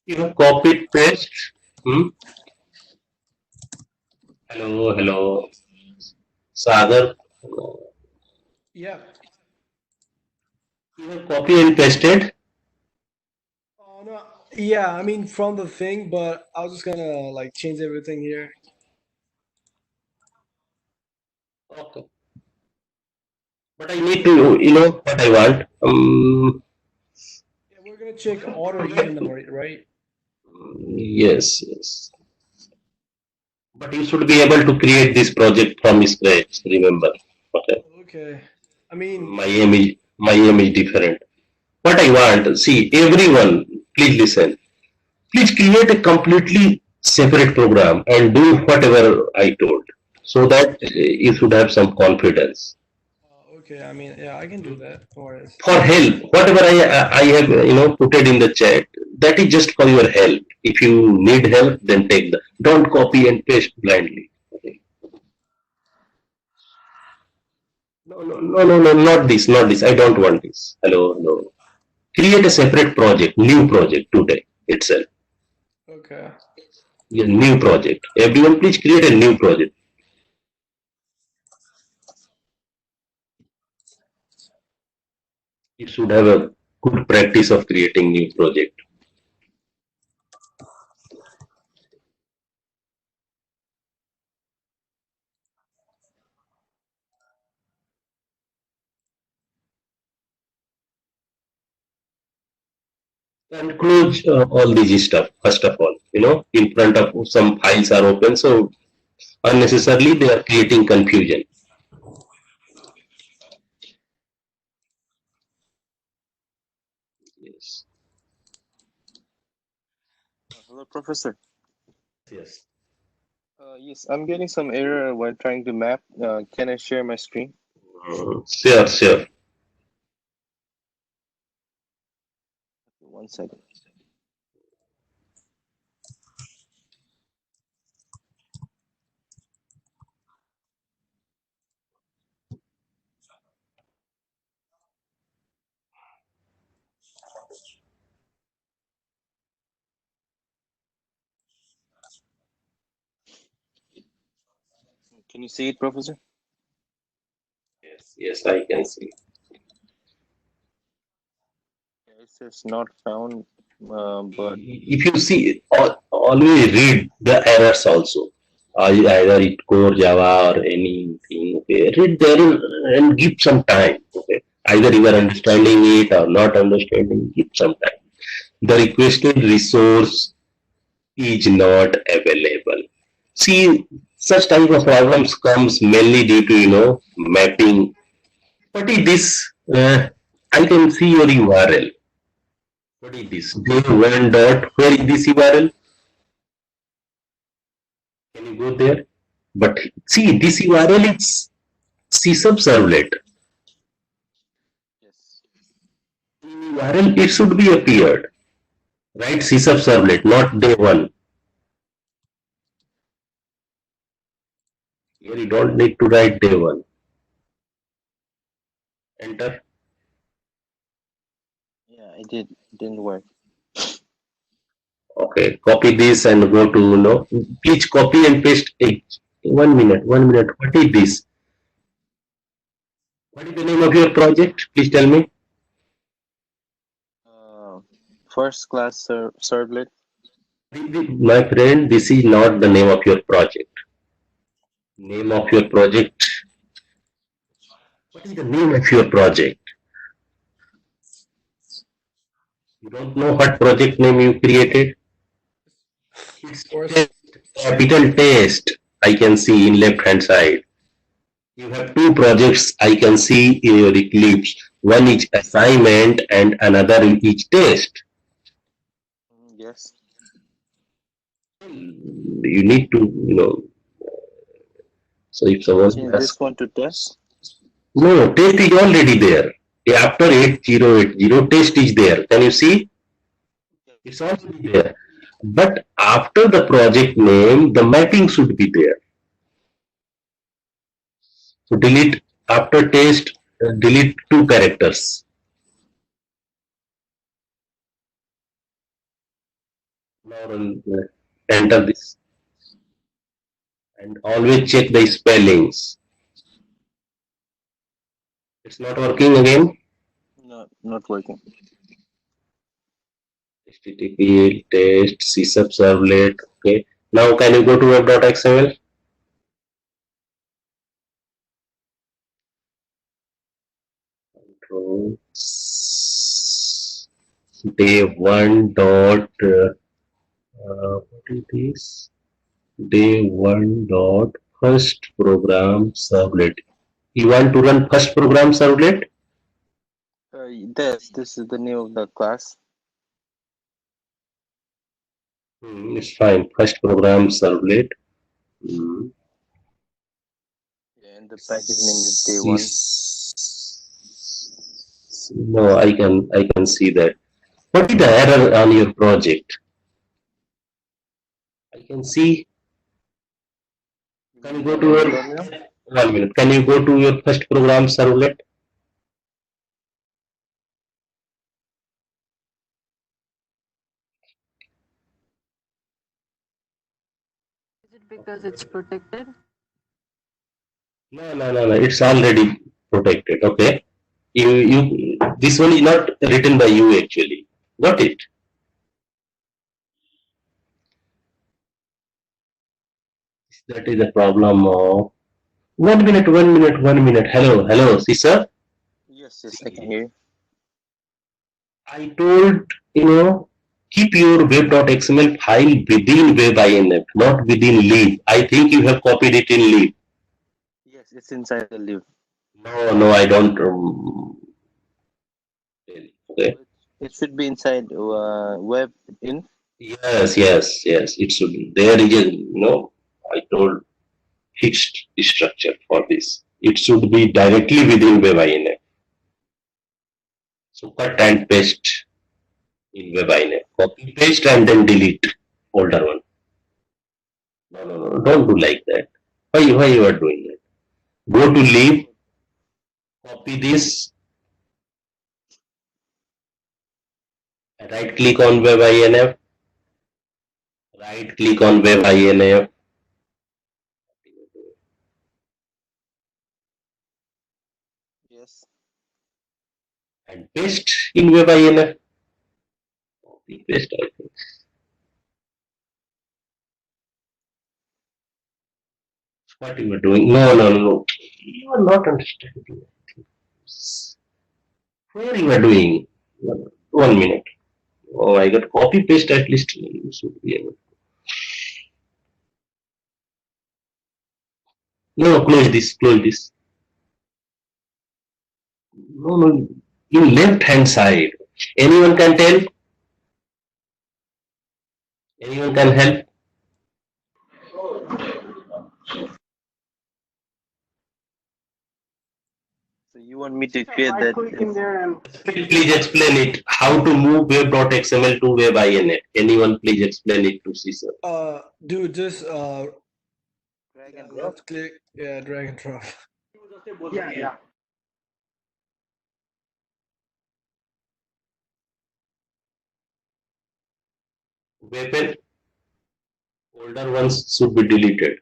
You have copied, paste. Hmm? Hello, hello, Sagar. Yeah. You have copy and pasted. Oh no. Yeah, I mean from the thing, but I was just gonna like change everything here. Okay. But I need to, you know, what I want. Yeah, we're gonna check order even number, right? Yes, yes. But you should be able to create this project from scratch. Remember. Okay. Okay. I mean, My aim is different. What I want, see, everyone, please listen. Please create a completely separate program and do whatever I told, so that you should have some confidence. okay. I mean, yeah, I can do that. No worries. For help, whatever I have put it in the chat, that is just for your help. If you need help, then take the. Don't copy and paste blindly. Okay. No, no, no, no, no, not this, not this. I don't want this. Hello, no. Create a separate project, new project today itself. Okay. A new project. Everyone, please create a new project. You should have a good practice of creating new project. And close all these stuff first of all. In front of some files are open, so unnecessarily they are creating confusion. Yes. Hello, Professor. Yes. Yes, I'm getting some error when trying to map. Can I share my screen? Sure, sure. One second. Can you see it, Professor? Yes, yes, I can see. Yeah, it says not found, but If you see, always read the errors also. Either it core Java or anything. Okay, read there and give some time. Okay, either you are understanding it or not understanding. Give some time. The requested resource is not available. See, such type of problems comes mainly due to mapping. What is this? I can see your URL. What is this? Dev1 dot. Where is this URL? Can you go there? But see, this URL is CSUB servlet. yes, In URL, it should be appeared. Right? CSUB servlet, not day one. Here you don't need to write day one. Enter. yeah, I did. It didn't work. Okay, copy this and go to, please copy and paste it. 1 minute, 1 minute. What is this? What is the name of your project? Please tell me. Uh, First class servlet. My friend, this is not the name of your project. Name of your project. What is the name of your project? You don't know what project name you created? Of course. Capital test I can see in left hand side. You have two projects I can see in your Eclipse. One is assignment and another is test. Yes. You need to, so if someone Change has, this one to test. no, test is already there. After 8080, test is there. Can you see? It's already there. But after the project name, the mapping should be there. So delete after test, delete two characters. Now enter this and always check the spellings. It's not working again. No, not working. HTTP test csub servlet. Okay. Now can you go to web.xml? Day one dot what is this? Day one dot first program servlet. You want to run first program servlet? This is the name of the class. It's fine. First program servlet. Hmm. Yeah, and the package name is day one. No, I can see that. What is the error on your project? I can see. Can you go to your Terminal? 1 minute? Can you go to your first program servlet? Is it because it's protected? No. It's already protected. Okay. You. This one is not written by you actually. Got it? That is the problem of 1 minute. 1 minute. 1 minute. Hello, Caesar. Yes, I can hear you. I told, keep your web.xml file within web.inf, not within lib. I think you have copied it in lib. Yes, it's inside the lib. No, I don't. Okay. It should be inside web in. Yes. It should be. There is I told fixed structure for this. It should be directly within web.inf. So cut and paste in web.inf. Copy, paste, and then delete older one. No. Don't do like that. Why you are doing that? Go to lib, copy this, right click on web.inf, right click on web.inf, Yes. and paste in web.inf. Copy, paste, I think. What you are doing? No. You are not understanding. Where you are doing? 1 minute. Oh, I got copy paste at least. You should be able. No, close this. No. In left hand side. Anyone can tell? Anyone can help? So you want me to create that? Please explain it. How to move web.xml to web.inf. Anyone please explain it to Caesar. Dude, just Drag and drop. left click, drag and drop. Weapon, older ones should be deleted.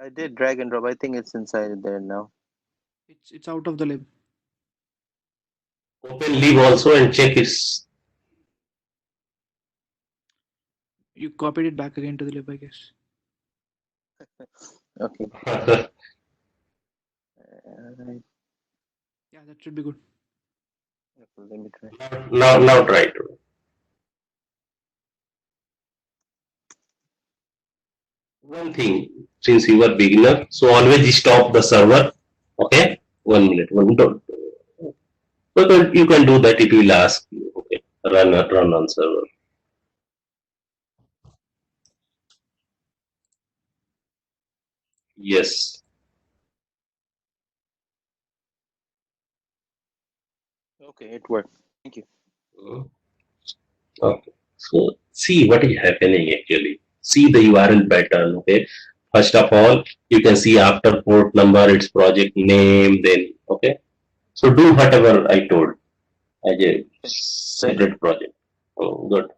I did drag and drop. I think it's inside there now. It's out of the lib. Open lib also and check its. You copied it back again to the lib, I guess. Okay. Yeah, that should be good. Okay, let me try. Now try to. one thing, since you are beginner, so always stop the server. Okay, 1 minute. Don't. But you can do that. It will ask you. Okay, run on server. Yes. Okay, it worked. Thank you. Mm. Okay. So see what is happening actually. See the URL pattern. Okay. First of all, you can see after port number, its project name. Then okay. So do whatever I told as a Thank you. separate project. Oh, good.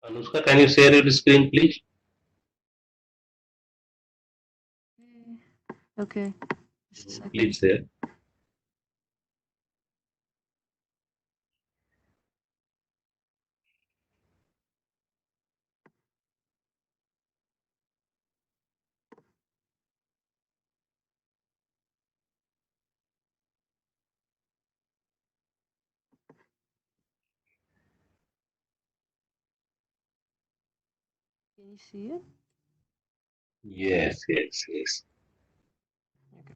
Anushka, can you share your screen, please? Okay. Just a second. Please share. Can you see it? Yes, yes, yes. Okay.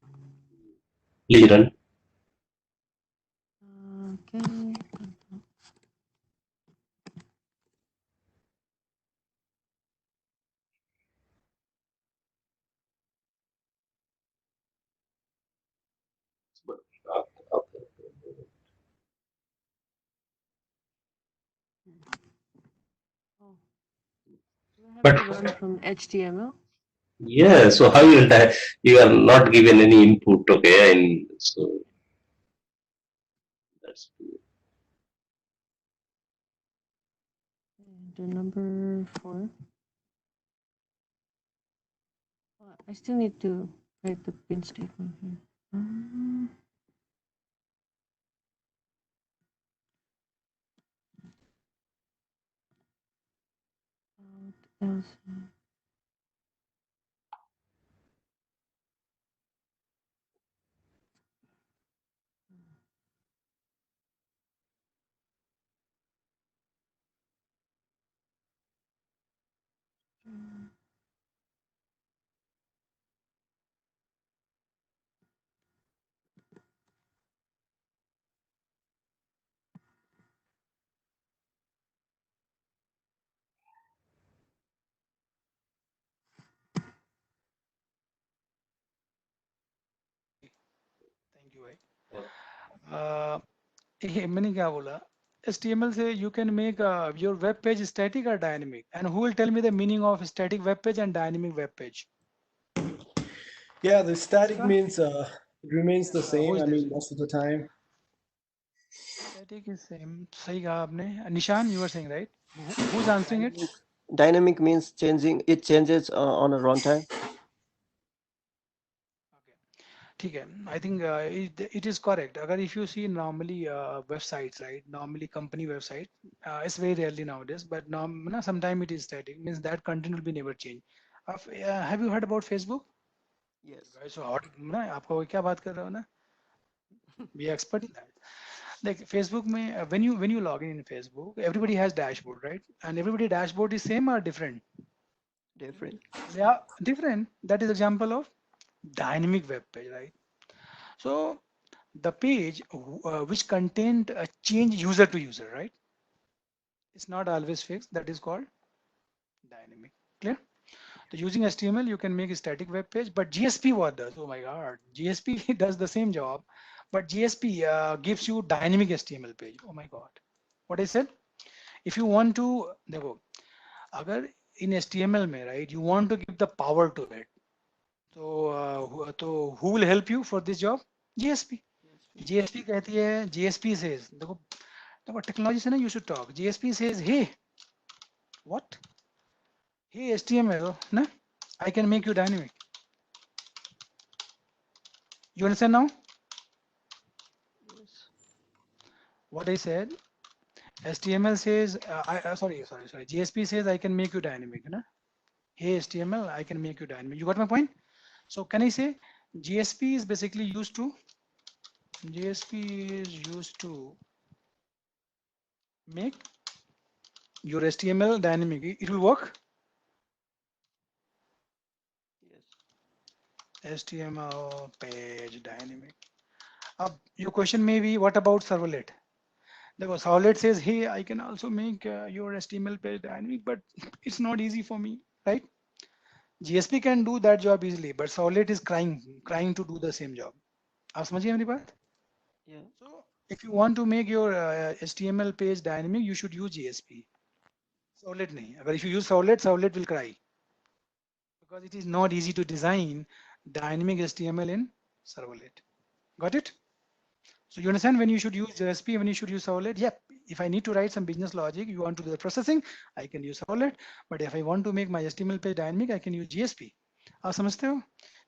Please run. Okay. Okay, okay. Oh, do I have But to run from HTML? yeah, so how you will you are not given any input, okay, and so that's The number 4. I still need to write the pin statement here. What else? Thank you भाई ये मैंने क्या बोला HTML से you can make your web page static or dynamic and who will tell me the meaning of static web page and dynamic web page? Yeah, the static Anushka? means it remains the Yes, who same. is I this? mean, most of the time. Static is same. सही कहा आपने. Nishan, you were saying right? Who's answering it? Dynamic means changing. It changes on a runtime. Okay. ठीक है. I think it is correct. अगर if you see normally websites, right? Normally company website, it's very rarely nowadays, but now sometimes it is static. Means that content will be never changed. Have you heard about Facebook? Yes. Guys, so hot ना आपको क्या बात कर रहे हो ना? We are expert in that. Like Facebook में when you log in Facebook, everybody has dashboard, right? And everybody dashboard is same or different? Different. Yeah, different. That is example of dynamic web page, right? So the page which content change user to user, right? It's not always fixed. That is called dynamic. Clear? So using HTML, you can make a static web page, but GSP what does? Oh my God, GSP does the same job, but GSP gives you dynamic HTML page. Oh my God, what I said? If you want to, देखो, अगर in HTML में, right, you want to give the power to it. So who will help you for this job? GSP. GSP कहती है, GSP says, देखो technology से ना you should talk. GSP says, hey, what? Hey HTML, ना, I can make you dynamic. You understand now Yes. what I said? HTML says, sorry. GSP says I can make you dynamic. Na? Hey, HTML, I can make you dynamic. You got my point? So can I say GSP is basically used to make your HTML dynamic. It will work. Yes. HTML page dynamic. Your question may be, what about servlet? The servlet says, hey, I can also make your HTML page dynamic, but it's not easy for me, right? GSP can do that job easily, but servlet is crying to do the same job. आप समझिए मेरी बात? Yeah. So if you want to make your HTML page dynamic, you should use GSP. Servlet नहीं. अगर if you use servlet will cry because it is not easy to design dynamic HTML in servlet. Got it? So you understand when you should use GSP, when you should use servlet? Yep. If I need to write some business logic, you want to do the processing, I can use servlet. But if I want to make my HTML page dynamic, I can use GSP. आप समझते हो?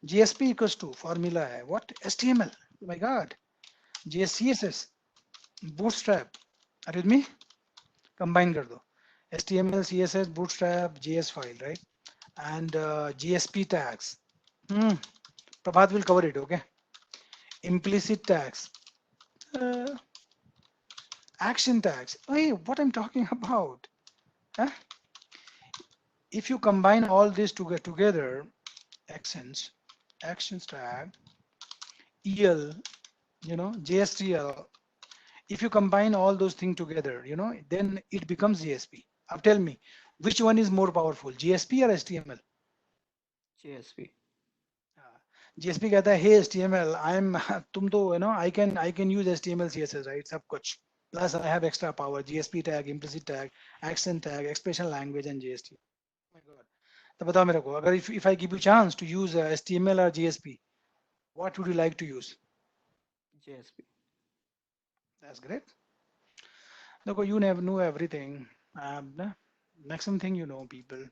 GSP equals to formula है what? HTML. Oh my God. CSS, Bootstrap. Are you with me? Combine कर दो. HTML, CSS, Bootstrap, JS file, right? And GSP tags. Prabhat will cover it, okay? Implicit tags. Action tags. Hey, what I'm talking about? Huh? If you combine all this together, actions tag, EL, JSTL. If you combine all those things together, then it becomes GSP. Now tell me, which one is more powerful, GSP or HTML? JSP. GSP कहता है, hey HTML, तुम तो I can use HTML CSS, right? सब कुछ. Plus I have extra power, GSP tag, implicit tag, action tag, expression language, and JST. Oh my God. तो बताओ मेरे को, अगर if I give you chance to use HTML or GSP, what would you like to use? JSP. That's great. देखो, you never know everything. Maximum thing you know, people.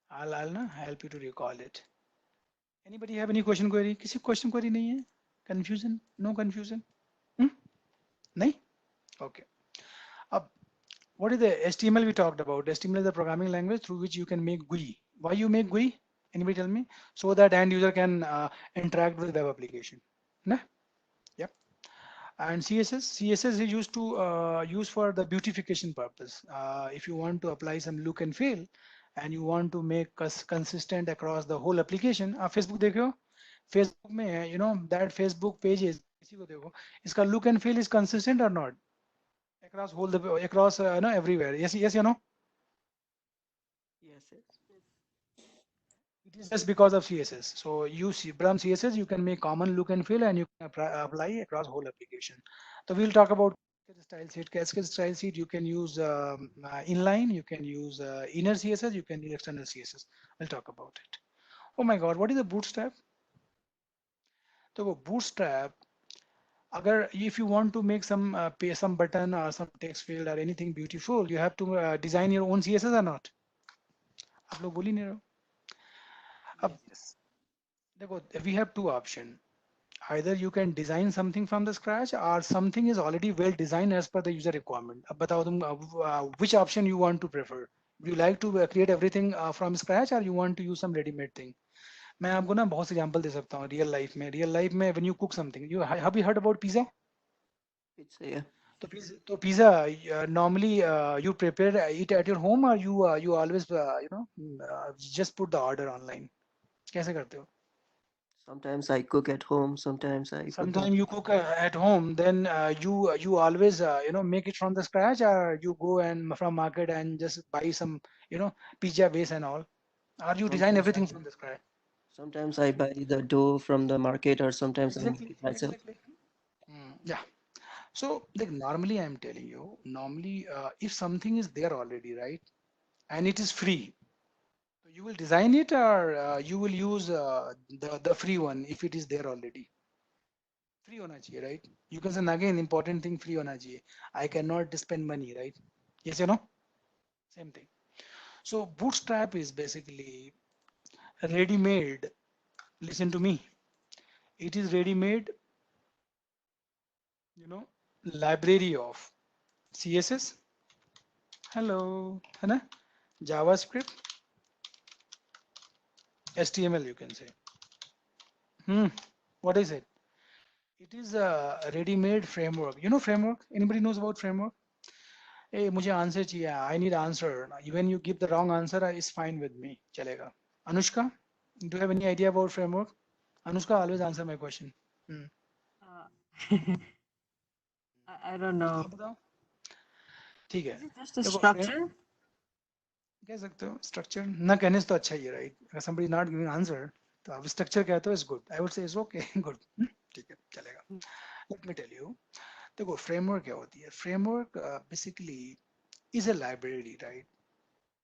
I'll help you to recall it. Anybody have any question query? किसी question query नहीं है? Confusion? No confusion? नहीं? Okay. What is the HTML we talked about? HTML is the programming language through which you can make GUI. Why you make GUI? Anybody tell me? So that end user can interact with web application. Nah? Yep. And CSS is used to use for the beautification purpose. If you want to apply some look and feel, and you want to make us consistent across the whole application. Facebook देखो, Facebook में that Facebook pages, इसी को देखो, इसका look and feel is consistent or not? Across everywhere. Yes, Yes. it is just because of CSS. So you see from CSS you can make common look and feel, and you can apply across whole application. So we'll talk about cascade style sheet. You can use inline, you can use inner CSS, you can use external CSS. We'll talk about it. Oh my God, what is a bootstrap? So bootstrap, if you want to make some button or some text field or anything beautiful, you have to design your own CSS or not? आप लोग बोल ही नहीं रहे हो. अब देखो, we have two options. Either you can design something from the scratch, or something is already well designed as per the user requirement. अब बताओ तुम which option you want to prefer? Do you like to create everything from scratch, or you want to use some ready-made thing? मैं आपको ना बहुत से example दे सकता हूँ रियल लाइफ में when you cook something, have you heard about pizza? Pizza, yeah. तो pizza normally you prepare it at your home, or you always just put the order online? कैसे करते हो? Sometimes I cook at home, sometimes I cook Sometimes you cook at home, then you always make it from the scratch, or you go and from market and just buy some pizza base and all, or you design sometimes everything I from the scratch? sometimes I buy the dough from the market, or sometimes I make Exactly. it myself. Yeah. So like normally I'm telling you, if something is there already, right, and it is free, so you will design it, or you will use the free one if it is there already. Free होना चाहिए, right? You can say again, important thing, free होना चाहिए. I cannot spend money, right? Yes, same thing. So Bootstrap is basically ready-made. Listen to me. it is ready-made, you know, library of CSS, hello, है ना, JavaScript, HTML, you can say. What is it? It is a ready-made framework. You know framework? Anybody knows about framework? Hey, मुझे answer चाहिए. I need answer. Even you give the wrong answer, it's fine with me. चलेगा. Anushka, do you have any idea about framework? Anushka, always answer my question. Uh, I don't know. आप बताओ. ठीक है. Is it just a देखो, structure? कह सकते हो structure ना कहने से तो अच्छा ही है, right? If somebody is not giving answer, तो आप structure कहते हो is good. I would say is okay, good. ठीक है, चलेगा. Let me tell you. देखो framework क्या होती है? Framework basically is a library, right?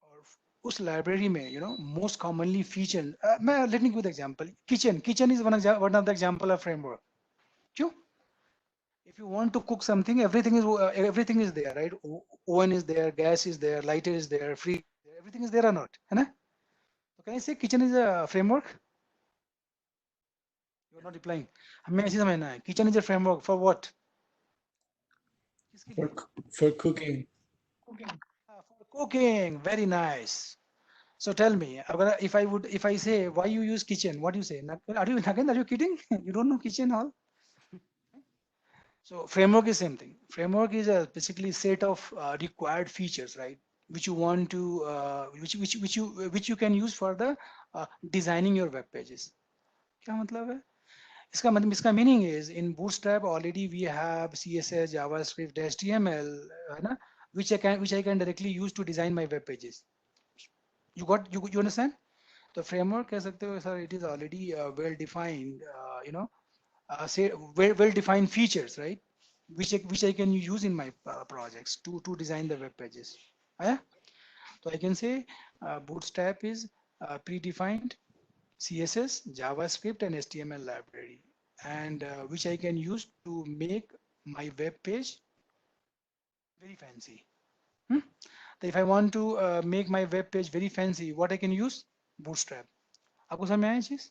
और उस library में, you know, most commonly featured. Let me give the example. Kitchen is one of the example of framework. क्यों? If you want to cook something, everything is there, right? Oven is there, gas is there, lighter is there, free, everything is there or not? है ना? So can I say kitchen is a framework? You are not replying. हमें ऐसे समझना है. Kitchen is a framework for what? किसके लिए? For cooking. Cooking. For cooking. Very nice. So tell me, if I say why you use kitchen, what do you say? Are you kidding? You don't know kitchen hall? So framework is same thing. Framework is a basically set of required features, right? Which you want to, which you can use for the designing your web pages. क्या मतलब है? इसका meaning is in Bootstrap already we have CSS, JavaScript, HTML, है ना? Which I can directly use to design my web pages. You understand? The framework कह सकते हो, sir, it is already well defined, you know, say well defined features, right? Which I can use in my projects to design the web pages. Yeah? So I can say Bootstrap is predefined CSS, JavaScript, and HTML library, and which I can use to make my web page very fancy. So if I want to make my web page very fancy, what I can use? Bootstrap. आपको समझ में आया चीज?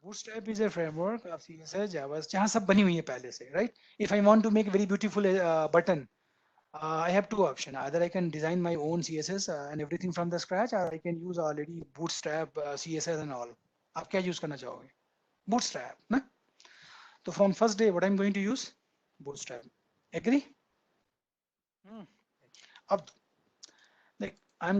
Bootstrap is a framework of CSS, Java, जहाँ सब बनी हुई है पहले से, right? If I want to make a very beautiful button, I have two options. Either I can design my own CSS and everything from the scratch, or I can use already Bootstrap CSS and all. आप क्या use करना चाहोगे? Bootstrap, ना? So from first day, what I'm going to use? Bootstrap. Agree? अब like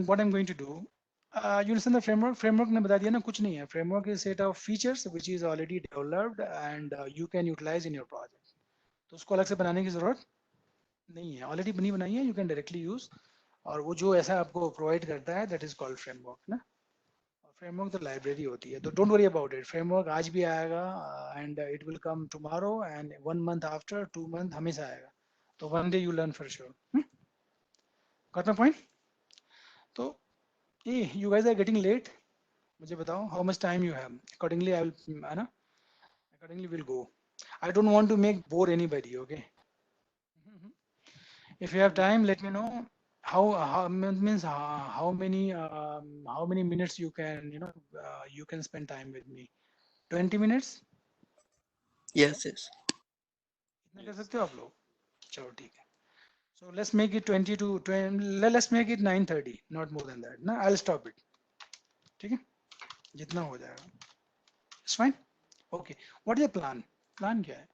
what I'm going to do. You understand the framework? Framework ने बता दिया ना, कुछ नहीं है. Framework is a set of features which is already developed and you can utilize in your project. तो उसको अलग से बनाने की जरूरत नहीं है. Already बनी बनाई है, you can directly use. और वो जो ऐसा आपको provide करता है, that is called framework, ना? Framework तो library होती है. तो don't worry about it. Framework आज भी आएगा and it will come tomorrow and 1 month after, 2 months हमेशा आएगा. तो one day you learn for sure. Got my point? तो hey, you guys are getting late. मुझे बताओ how much time you have. Accordingly I will, है ना? Accordingly we'll go. I don't want to make bore anybody. Okay. If you have time, let me know. How means how many minutes you can, you know, you can spend time with me. 20 minutes. Yes, yes. इतना कर सकते हो आप लोग? चलो ठीक है. So let's make it 20 to 20. Let's make it 9:30, not more than that. ना, I'll stop it. ठीक है? जितना हो जाएगा. It's fine. Okay. What is the plan? Plan क्या है?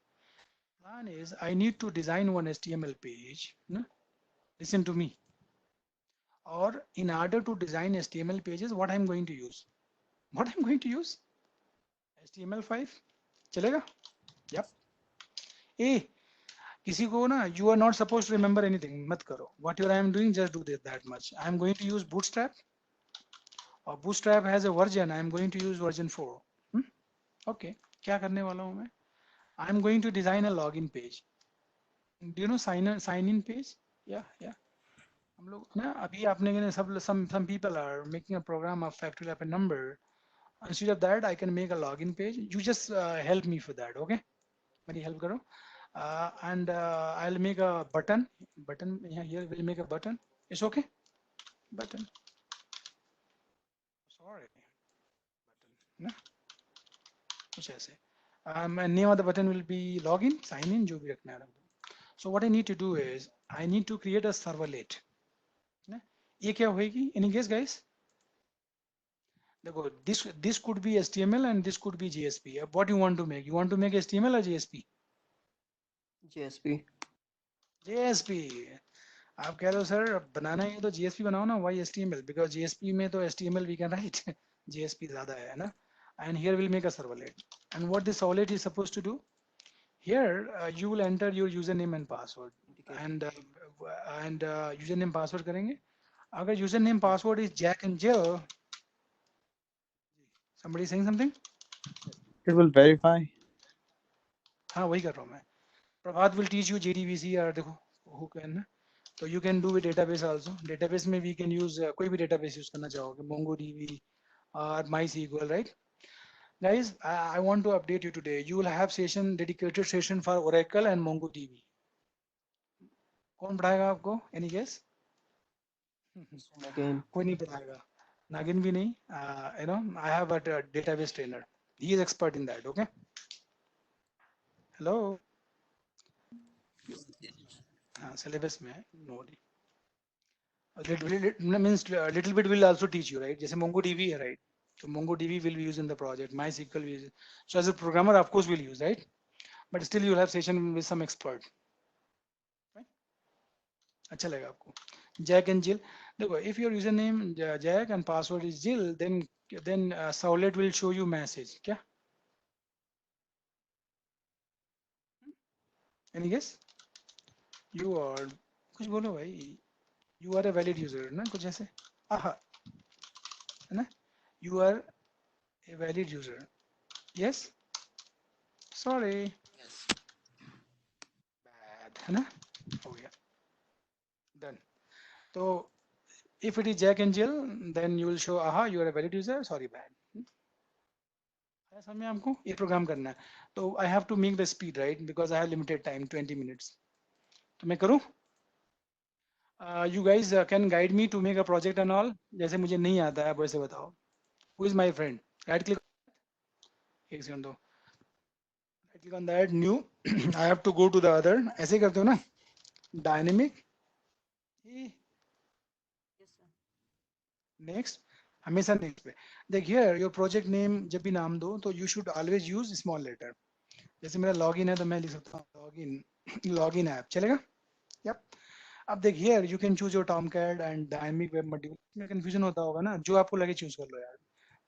Plan is I need to design one HTML page. ना? Listen to me. Or in order to design HTML pages, what I'm going to use? What I'm going to use? HTML5. चलेगा? Yep. A. किसी को ना, you are not supposed to remember anything. मत करो. Whatever I am doing, just do that much. I am going to use Bootstrap. Or Bootstrap has a version. I am going to use version 4. Okay. क्या करने वाला हूँ मैं? I am going to design a login page. Do you know sign in page? Yeah. हम लोग ना अभी आपने सब some people are making a program of factory app number. Instead of that, I can make a login page. You just help me for that, okay? मेरी help करो. And I'll make a button. Here we'll make a button. It's okay? Button. Sorry. Button. कुछ ऐसे. Name of the button will be login, sign in, जो भी रखना है रख दो. So what I need to do is I need to create a servlet. ना? ये क्या होएगी? Any guess, guys? देखो, this could be HTML and this could be JSP. अब what you want to make? You want to make HTML or JSP? JSP. JSP. आप कह रहे हो सर बनाना है तो JSP बनाओ ना. Why HTML? Because JSP में तो HTML we can write. JSP ज़्यादा है ना. And here we'll make a servlet. And what this servlet is supposed to do? Here you will enter your username and password. And username password करेंगे. अगर username password is Jack and Jill. Somebody saying something? It will verify. हाँ वही कर रहा हूँ मैं. Prabhat will teach you JDBC or देखो who can. So you can do with database also. Database में we can use कोई भी database use करना चाहोगे, MongoDB or MySQL, right? Guys, I want to update you today. You will have session, dedicated session for Oracle and MongoDB. कौन पढ़ाएगा आपको? Any guess? Again. कोई नहीं पढ़ाएगा. Nagin भी नहीं. You know, I have a database trainer. He is expert in that. Okay. Hello. हाँ syllabus में है. No. Means little bit will also teach you, right? जैसे MongoDB है, right? So MongoDB will be used in the project. MySQL will use. So as a programmer, of course, will use, right? But still, you will have session with some expert. Right? अच्छा लगा आपको. Jack and Jill. देखो, if your username Jack and password is Jill, then Servlet will show you message. क्या? Any guess? You are. कुछ बोलो भाई. You are a valid user, ना कुछ ऐसे. आहा. है ना? You are a valid user. Yes? Sorry. Yes. Bad. है ना? हो गया. Done. So if it is Jack and Jill, then you will show, aha, you are a valid user. Sorry, bad. आया समझ में आपको? ये प्रोग्राम करना है. तो I have to make the speed, right? Because I have limited time, 20 minutes. तो मैं करूँ? You guys can guide me to make a project and all. जैसे मुझे नहीं आता है, आप वैसे बताओ. Who is my friend? Right click. एक सेकंड दो. Right click on that. New. I have to go to the other. ऐसे करते हो ना? Dynamic. नेक्स्ट. हमेशा नेक्स्ट पे. देख हियर योर प्रोजेक्ट नेम जब भी नाम दो तो you should always use small letter. जैसे मेरा लॉगिन है तो मैं लिख सकता हूँ लॉगिन ऐप. चलेगा? यप. अब देख here you can choose your Tomcat and dynamic web module. में कंफ्यूजन होता होगा ना, जो आपको लगे चूज कर लो यार.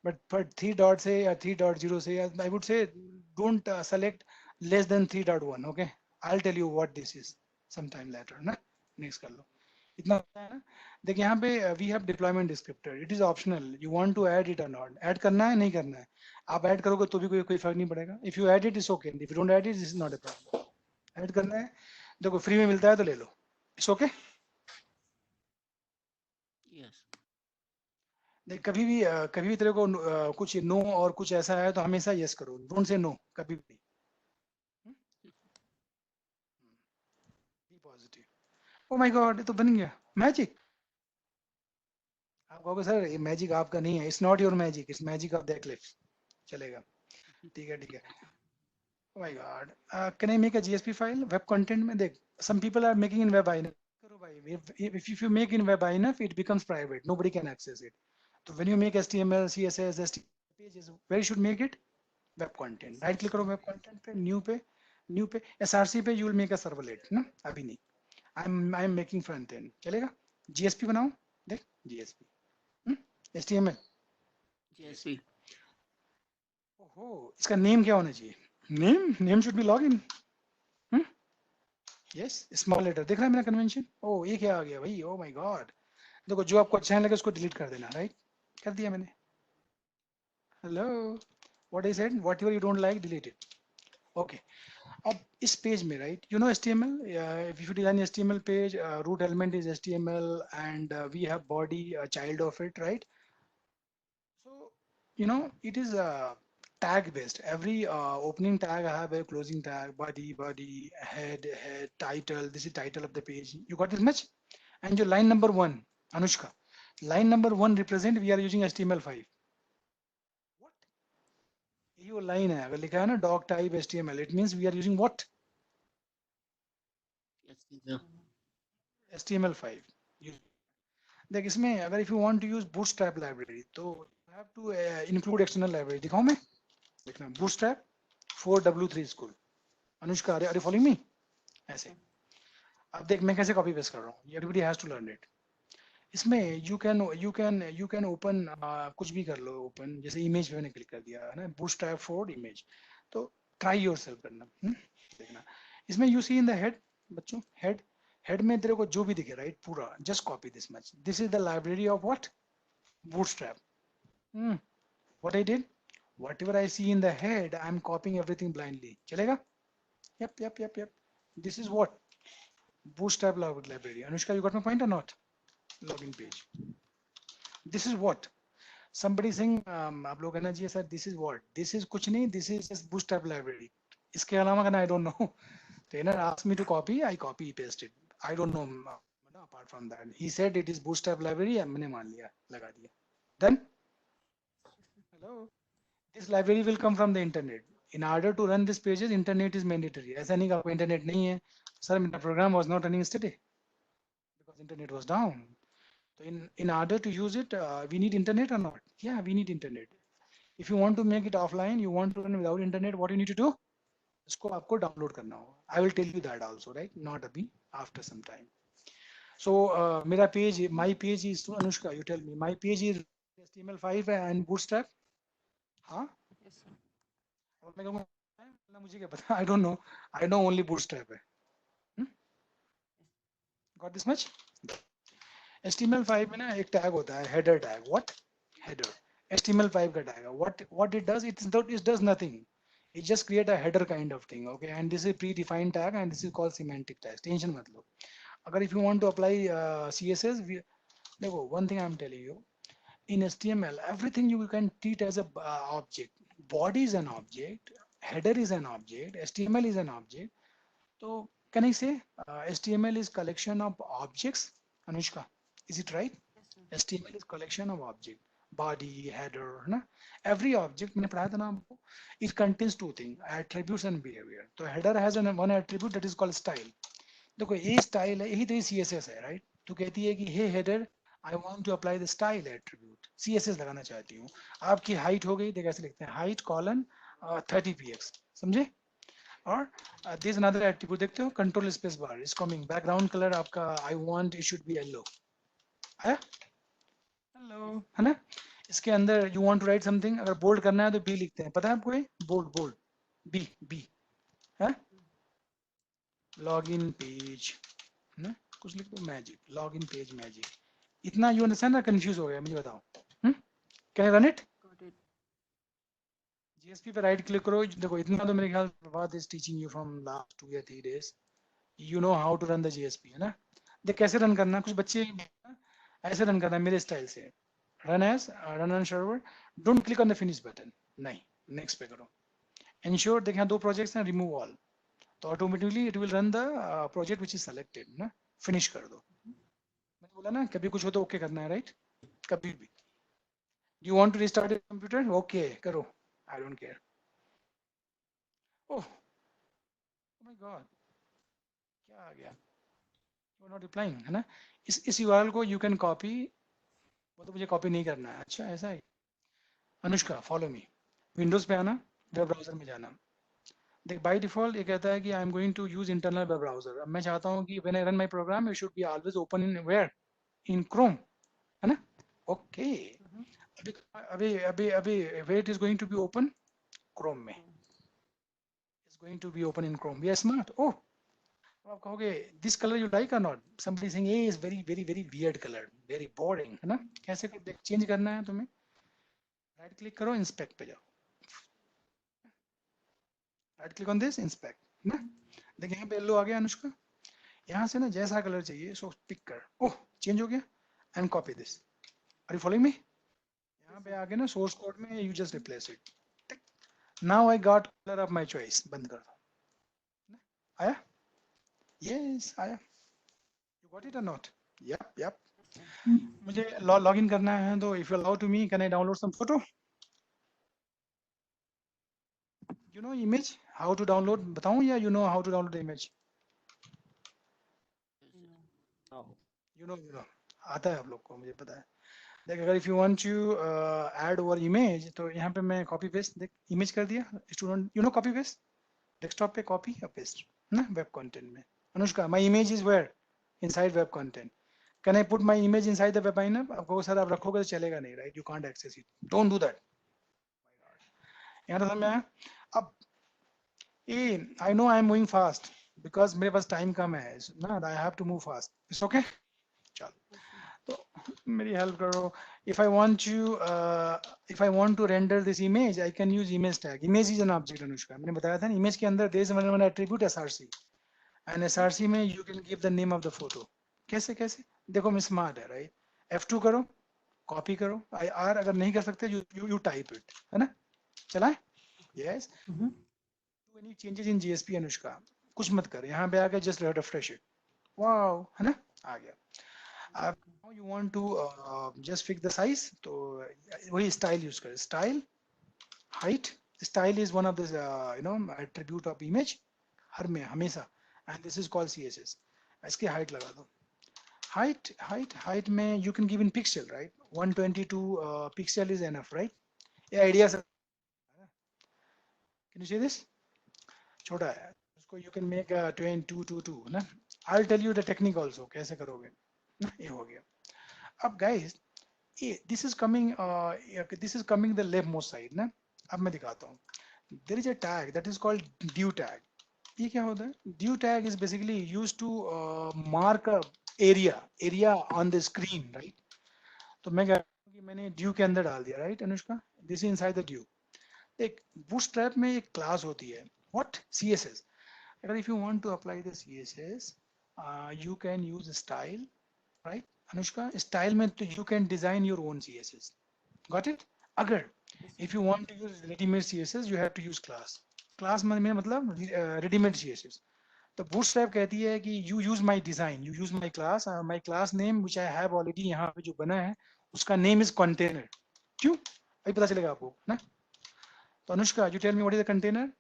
बट 3 डॉट से या 3.0 से I would say don't select less than 3.1. Okay, I will tell you what this is some time later ना. नेक्स्ट कर लो. इतना होता है ना. देखिए यहाँ पे we have deployment descriptor. It is optional. You want to add it और नॉट. ऐड करना है नहीं करना है. आप ऐड करोगे तो भी कोई फर्क नहीं पड़ेगा. If you add it is okay. If you don't add it this is not a problem. Add करना है, देखो फ्री में मिलता है तो ले लो. It's okay. Yes. देख कभी भी तेरे को कुछ नो और कुछ ऐसा है तो हमेशा यस करो. डोंट से नो कभी भी. Be positive. Oh my god, ये तो बन गया मैजिक. आप कहोगे सर ये मैजिक आपका नहीं है. It's not your magic, it's magic of the eclipse. चलेगा? ठीक है ठीक है. Oh my God. Can I make a GSP file? Web content में देख, some people are making in web INF. करो भाई. If you make in web INF, it becomes private. Nobody can access it. So when you make HTML, CSS, HTML pages, where you should make it? Web content. Right click करो web content पे, new पे, SRC पे you will make a servlet. ना अभी नहीं. I'm making front end. चलेगा? GSP बनाओ. देख GSP. HTML. JSP. ओहो, इसका नेम क्या होना चाहिए? Name should be login. Yes, small letter. देख रहा है मेरा कन्वेंशन? ओ ये क्या आ गया भाई? ओ माय गॉड. देखो जो आपको अच्छा नहीं लगे उसको डिलीट कर देना. राइट, कर दिया मैंने. Hello, what I said, whatever you don't like delete it. Okay. अब इस पेज में right, you know HTML. If you design HTML page, root element is HTML and we have body child of it, right? So you know it is tag based. Every opening tag I have a closing tag, body, head, title. This is title of the page. You got this much? And your line number 1, Anushka, line number 1 represent we are using HTML5. What? ये वो line है, अगर लिखा है ना doc type HTML, it means we are using what? HTML5. देख इसमें अगर if you want to use Bootstrap library तो you have to include external library. दिखाऊं मैं? देखना बूटस्ट्रैप 4W3 स्कूल. अनुष्का, अरे फॉलोइंग मी? ऐसे. अब देख मैं कैसे कॉपी पेस्ट कर रहा हूँ. Everybody has to learn it. इसमें यू कैन ओपन कुछ भी कर लो ओपन. जैसे इमेज पे मैंने क्लिक कर दिया है ना, बूटस्ट्रैप 4 इमेज. तो ट्राई योरसेल्फ करना. देखना इसमें you see in the head बच्चों, हेड में तेरे को जो भी दिखे राइट पूरा, just copy this much. This is the library of what? Bootstrap. What I did, whatever I see in the head, I'm copying everything blindly. चलेगा? Yep. This is what? Bootstrap library. Anushka, you got my point or not? Login page. This is what? Somebody saying, आप लोग कहना चाहिए sir, this is what? This is कुछ नहीं, this is just Bootstrap library. इसके अलावा कहना I don't know. Trainer asked me to copy, I copy pasted. I don't know apart from that. He said it is Bootstrap library, मैंने मान लिया, लगा दिया. Done? Hello? This library will come from the internet. In order to run these pages, internet is mandatory. ऐसा नहीं कि आपको internet नहीं है. Sir, my program was not running yesterday because internet was down. So in order to use it, we need internet or not? Yeah, we need internet. If you want to make it offline, you want to run without internet, what you need to do? इसको आपको download करना होगा. I will tell you that also, right? Not a bit, after some time. So मेरा page, my page is to Anushka. You tell me, my page is HTML5 and Bootstrap. हाँ? Yes, sir. और मैं कहूँगा मुझे क्या पता, I don't know. I know only Bootstrap है. Got this much? HTML5 में ना एक टैग होता है header tag. What? Header. HTML5 का टैग है. What it does? It does nothing. It just create a header kind of thing. Okay, and this is predefined tag and this is called semantic tag. Tension मत लो. अगर if you want to apply CSS, देखो one thing I'm telling you. In HTML, everything you can treat as a object. Body is an object. Header is an object. HTML is an object. So can I say HTML is collection of objects? Anushka, is it right? Yes, sir. HTML is collection of object. Body, header, ना? Every object मैंने पढ़ाया था ना आपको. It contains two things: attributes and behavior. So header has one attribute that is called style. देखो ये style है, यही तो CSS है, right? तो कहती है कि hey header, I want to apply the style attribute. CSS लगाना चाहती हूँ. आपकी height हो गई, देखो ऐसे लिखते हैं height colon 30 px. समझे? और there is another attribute, देखते हो control space bar is coming. Background color आपका I want it should be yellow. आया? Hello, है ना? इसके अंदर you want to write something, अगर bold करना है तो B लिखते हैं. पता है आपको ये? Bold. B. है? Login page. ना? कुछ लिख दो magic. Login page magic. इतना you understand ना? Confuse हो गया, मुझे बताओ. Can I run it? Got it. GSP पे राइट क्लिक करो. देखो इतना तो मेरे ख्याल प्रभात is teaching you from last 2 या 3 days. You know how to run the GSP, है ना? देख कैसे रन करना. कुछ बच्चे ऐसे रन करना मेरे स्टाइल से. Run on server. Don't click on the finish button. नहीं, next पे करो. Ensure देख यहाँ 2 projects हैं, remove all. तो automatically it will run the project which is selected, ना? Finish कर दो. मैंने बोला ना कभी कुछ हो तो ओके करना है, राइट? कभी भी. Do you want to restart your computer? Okay, करो. I don't care. Oh my God, क्या आ गया? You are not replying, है ना? इस URL को you can copy. वो तो मुझे कॉपी नहीं करना है. अच्छा ऐसा है. Anushka follow me. विंडोज पे आना, वेब ब्राउजर में जाना. देख बाय डिफॉल्ट ये कहता है कि I am going to use internal web browser. अब मैं चाहता हूँ कि when I run my program it should be always open in where? In Chrome, है ना? ओके. अभी where it is going to be open? Chrome में. It's going to be open in Chrome. We are smart. Oh, आप कहोगे this color you like or not? Somebody saying hey is very weird color, very boring, है ना? कैसे change करना है तुम्हें? Right click करो, इंस्पेक्ट पे जाओ. Right click on this, inspect, है ना? देखिए यहाँ पे येलो आ गया अनुष्का. यहाँ से ना जैसा कलर चाहिए सो पिक कर. ओह चेंज हो गया. And copy this. Are you following me? यहाँ पे आगे ना सोर्स कोड में you just replace it. Now I got colour of my choice. बंद कर दो. आया? यस आया. यू गॉट इट और नॉट? यप. मुझे लॉग इन करना है तो if you allow to me can I download some photo? You know image how to download, बताऊं या you know how to download the image? You know आता है आप लोग को, मुझे पता है। देख अगर if you want to add over image तो यहाँ पे मैं copy paste देख image कर दिया student, you know copy paste desktop पे copy या paste ना web content में। Anushka my image is where inside web content. Can I put my image inside the webinar? आपको सर आप रखोगे तो चलेगा नहीं, right? You can't access it. Don't do that. यहाँ तो समझ में आया? अब ये I know I am moving fast because मेरे पास time कम है ना, I have to move fast. It's okay? चल तो मेरी help करो. If I want to render this image, I can use image tag. Image is an object, Anushka मैंने बताया था ना, image के अंदर there is one attribute src, and src में you can give the name of the photo. कैसे कैसे देखो मैं स्मार्ट है, राइट? F2 करो, कॉपी करो, IR अगर नहीं कर सकते you type it, है ना? चला है? Yes. Do any changes in GSP, Anushka? कुछ मत कर, यहाँ पे आके just refresh it. Wow, है ना? आ गया. अब now you want to just fix the size, तो वही style use कर, style, height. Style is one of the attribute of image हर में हमेशा, and this is called CSS. इसकी height लगा दो. Height में you can give in pixel, right? 122 pixel is enough, right? ये idea से, can you see this? छोटा है, उसको you can make 222 ना. I'll tell you the technique also, कैसे करोगे ना. ये हो गया. अब guys, this is coming the leftmost side ना. अब मैं दिखाता हूँ. There is a tag that is called div tag. ये क्या होता है? Div tag is basically used to mark a area on the screen, right? तो मैं कह रहा हूँ कि मैंने div के अंदर डाल दिया, right Anushka? This is inside the div. एक bootstrap में एक class होती है, what? CSS. अगर if you want to apply the CSS, you can use style, right? Anushka style में तो you can design your own CSS. Got it? अगर if you want to use ready-made CSS, you have to use class. Class में मतलब ready-made CSS. तो bootstrap कहती है कि you use my design, you use my class name which I have already यहाँ पे जो बना है उसका name is container. क्यों? अभी पता चलेगा आपको ना. तो Anushka, you tell me what is a container?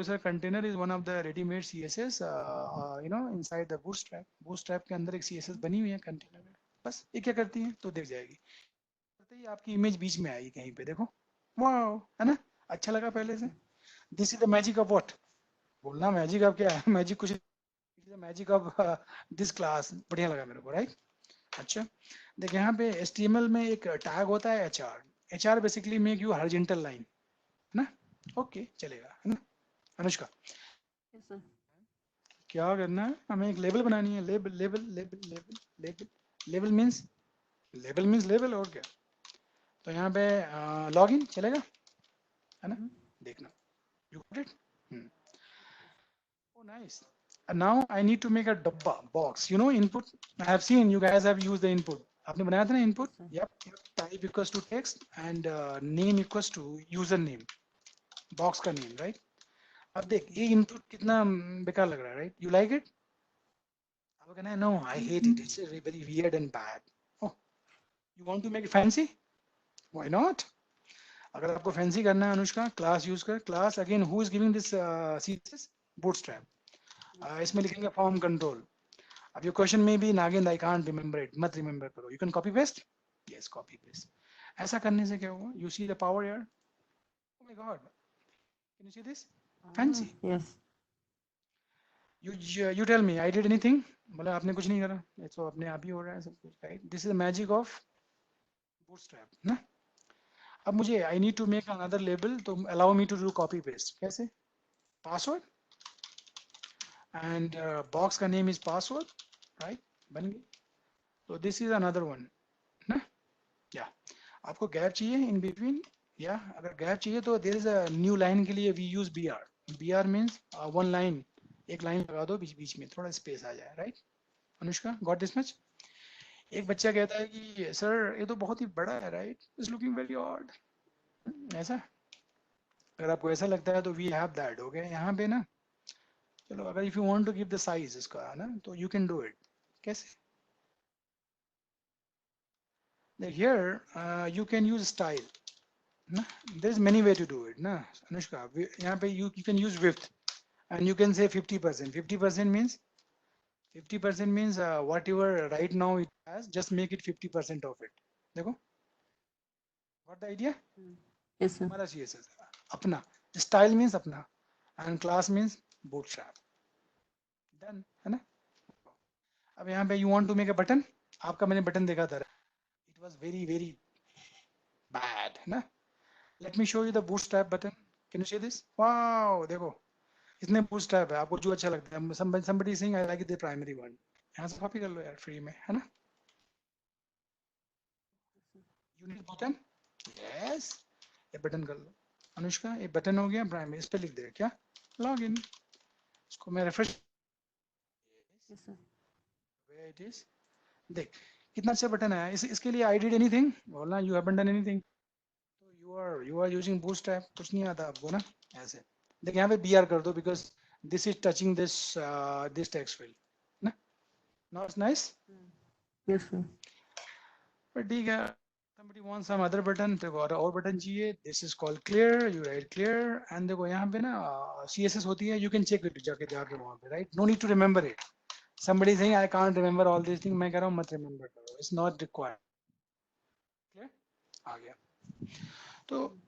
Sir, container is one of the ready-made CSS, inside the bootstrap. Bootstrap के अंदर एक CSS बनी हुई है container में. बस ये क्या करती है तो देख जाएगी. करते ही आपकी इमेज बीच में आएगी कहीं पे, देखो. वाओ, है ना? अच्छा लगा पहले से. This is the magic of what? बोलना मैजिक अब क्या है? मैजिक कुछ मैजिक ऑफ दिस क्लास. बढ़िया लगा मेरे को, राइट? अच्छा देख यहाँ पे HTML में एक टैग होता है HR basically make you horizontal line ना. ओके चलेगा, है ना अनुष्का? Yes, sir. क्या करना है, हमें एक लेबल बनानी है. लेबल मीन्स लेबल और क्या. तो यहाँ पे लॉगिन चलेगा, है ना? देखना, you got it. Oh, nice. And now I need to make a dabba box. You know input. I have seen you guys have used the input. आपने बनाया था ना input? Yep. Type equals to text and name equals to username. Box का name, right? अब देख ये input कितना बेकार लग रहा है, right? You like it? अब कहना है no, I hate it. It's very weird and bad. Oh, you want to make it fancy? Why not? अगर आपको fancy करना है अनुष्का, class use कर. Class again, who is giving this CSS? Bootstrap. इसमें लिखेंगे फॉर्म कंट्रोल. अब ये question में भी Nagendra I can't remember it, मत रिमेंबर करो. You can copy paste. Yes copy paste. ऐसा करने से क्या हुआ? यू सी द पावर यार. Oh my god, can you see this? Fancy. Yes. You tell me I did anything? मतलब आपने कुछ नहीं करा, ये तो अपने आप ही हो रहा है सब कुछ, right? This is the magic of Bootstrap ना. अब मुझे I need to make another label, तो allow me to do copy paste. कैसे? पासवर्ड and box का name is password, right? बन गई. तो this is another one ना. या आपको गैप चाहिए in between, या अगर गैप चाहिए तो there is a new line के लिए we use BR. BR means one line, एक लाइन लगा दो बीच में, थोड़ा स्पेस आ जाए, right? Anushka got this much? एक बच्चा कहता है कि सर ये तो बहुत ही बड़ा है, right? It's looking very odd. ऐसा अगर आपको ऐसा लगता है तो we have that. ओके यहाँ पे ना, चलो अगर if you want to give the size इसका ना, तो you can do it. कैसे? Like here you can use style. ना, there's many way to do it ना अनुष्का. यहाँ पे you can use width and you can say 50%. 50% means whatever right now it has, just make it 50% of it. देखो, got the idea? Yes, sir. हमारा CSS अपना, style means अपना and class means bootstrap. Done है ना? अब यहाँ पे you want to make a button, आपका मैंने button देखा था, it was very bad है ना? Let me show you the bootstrap button. Can you see this? Wow, देखो इसमें bootstrap है, आपको जो अच्छा लगता है. Somebody is saying I like the primary one. यहाँ से कॉपी कर लो यार फ्री में, है ना? You need button? Yes. ये बटन कर लो. अनुष्का ये बटन हो गया प्राइमरी. इस पे लिख दे क्या? लॉगिन. इसको मैं refresh. Yes, sir. Where it is? देख कितना अच्छा बटन है. इसके लिए I did anything? बोलना you haven't done anything. So you are using bootstrap. कुछ नहीं आता आपको ना ऐसे. देख यहाँ पे BR कर दो because this is touching this this text field. ना? Now it's nice. Yes, sir. But ठीक है. Somebody wants some other button. देखो और बटन चाहिए. This is called clear. You write clear and देखो यहाँ पे ना CSS होती है. You can check it जाके वहाँ पे, right? No need to remember it. Somebody saying I can't remember all these things. मैं कह रहा हूँ मत remember करो. It's not required. Clear? आ गया. तो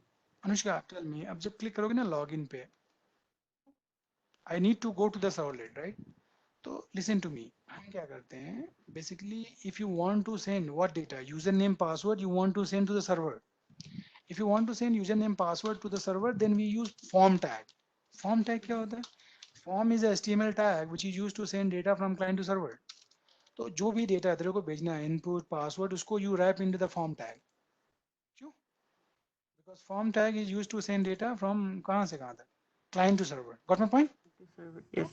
अनुष्का tell me अब जब क्लिक करोगे ना login पे, I need to go to the servlet, right? तो listen to me. हम क्या करते हैं? Basically, if you want to send what data, username, password, you want to send to the server. If you want to send username, password to the server, then we use form tag. Form tag क्या होता है? Form is a HTML tag which is used to send data from client to server. तो जो भी data तेरे को भेजना है, input, password, उसको you wrap into the form tag. क्यों? Because form tag is used to send data from कहाँ से कहाँ तक? Client to server. Got my point? Yes.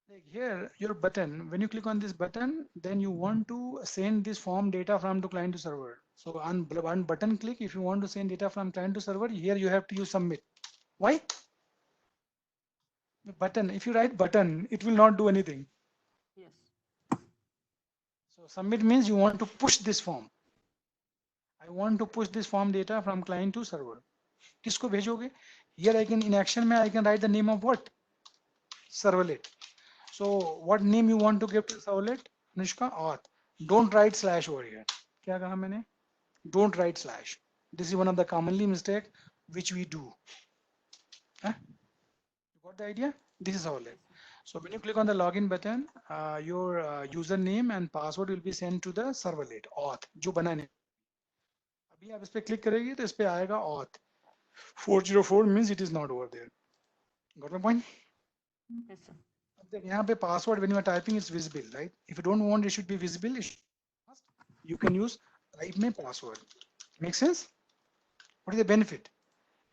Like here, your button, when you click on this button, then you want to send this form data from to client to server. So on one button click, if you want to send data from client to server, here you have to use submit. Why? The button, if you write button, it will not do anything. Yes. So submit means you want to push this form. I want to push this form data from client to server. किसको भेजोगे? Here I can, in action में I can write the name of what? Servlet. So what name you want to give to servlet? Anushka, auth. Don't write slash over here. क्या कहा मैंने? Don't write slash. This is one of the commonly mistake which we do. Huh? You got the idea? This is servlet. So when you click on the login button, your username and password will be sent to the servlet auth जो बना नहीं. अभी आप इस पे click करेंगे तो इस पे आएगा auth. 404 means it is not over there. Got my point? Yes, sir. यहाँ पे password when you are typing it's visible, right? If you don't want it should be visible, you can use type में password. Make sense? What is the benefit?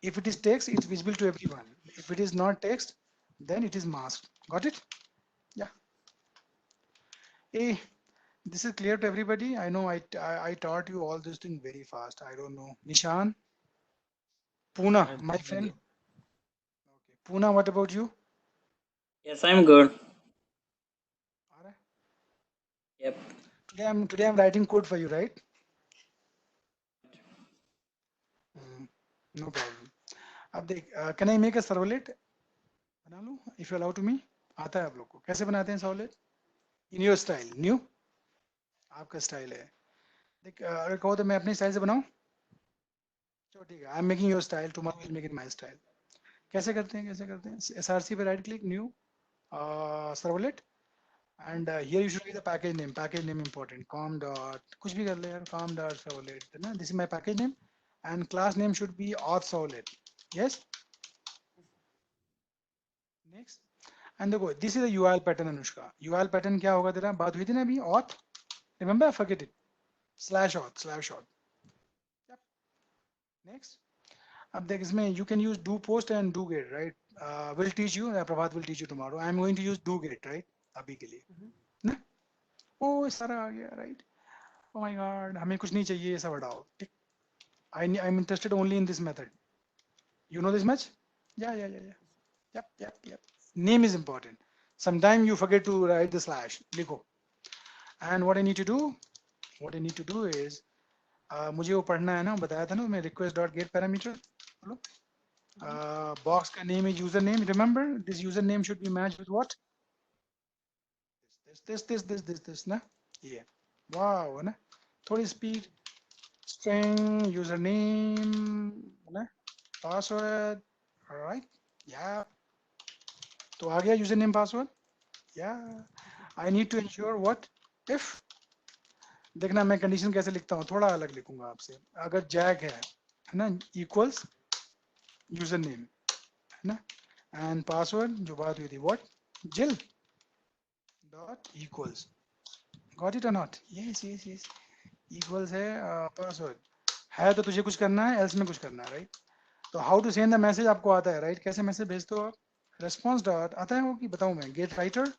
If it is text, it's visible to everyone. If it is not text, then it is masked. Got it? Yeah. Hey, this is clear to everybody. I know I taught you all this thing very fast. I don't know. Nishan, Puna, my friend. Okay, Puna, what about you? Yes, I'm good. All right. Yep. Today I'm writing code for you, right? No problem. अब देख, can I make a servlet? बना लूँ? If you allow to me, आता है आप लोग को. कैसे बनाते हैं servlet? In your style, new. आपका स्टाइल है. देख, अगर कहो तो मैं अपने स्टाइल से बनाऊँ? चलो ठीक है. I'm making your style. Tomorrow I'll make it my style. कैसे करते हैं? SRC पे right click, new, servlet. And here you should be the package name. Package name important. Com dot कुछ भी कर ले यार. Com dot servlet. ना? This is my package name. And class name should be auth servlet. Yes. Next. And देखो, this is the URL pattern Anushka. URL pattern क्या होगा तेरा? बात हुई थी ना अभी auth. Remember? Forget it. /auth. Yep. Next. अब देख इसमें you can use do post and do get, right? Will teach you. Prabhat will teach you tomorrow. I am going to use do get, right? अभी के लिए. ना? Oh सारा आ गया, right? Oh my God. हमें कुछ नहीं चाहिए ये सब हटाओ. ठीक. I'm interested only in this method. You know this much? Yeah. Yep. Name is important. Sometimes you forget to write the slash. लिखो. And what I need to do is मुझे वो पढ़ना है ना, बताया था ना मैं, request dot get parameter. बोलो. Box का name is username. Remember, this username should be matched with what? This ना. ये. Wow, है ना. थोड़ी speed. String username, है ना. Password. All right. Yeah. तो आ गया username password. Yeah. I need to ensure what? If. देखना मैं कंडीशन कैसे लिखता हूँ, थोड़ा अलग लिखूंगा आपसे. अगर जैक है ना, इक्वल्स यूजर नेम, है ना, एंड पासवर्ड जो बात हुई थी, व्हाट, जिल डॉट इक्वल्स, गॉट इट और not, yes yes yes, equals है पासवर्ड है, तो तुझे कुछ करना है, एल्स में कुछ करना है, राइट. तो how to send the message आपको आता है, राइट. कैसे मैसेज भेजते हो आप, रेस्पॉन्स डॉट आता है वो कि बताऊं मैं, गेट राइटर,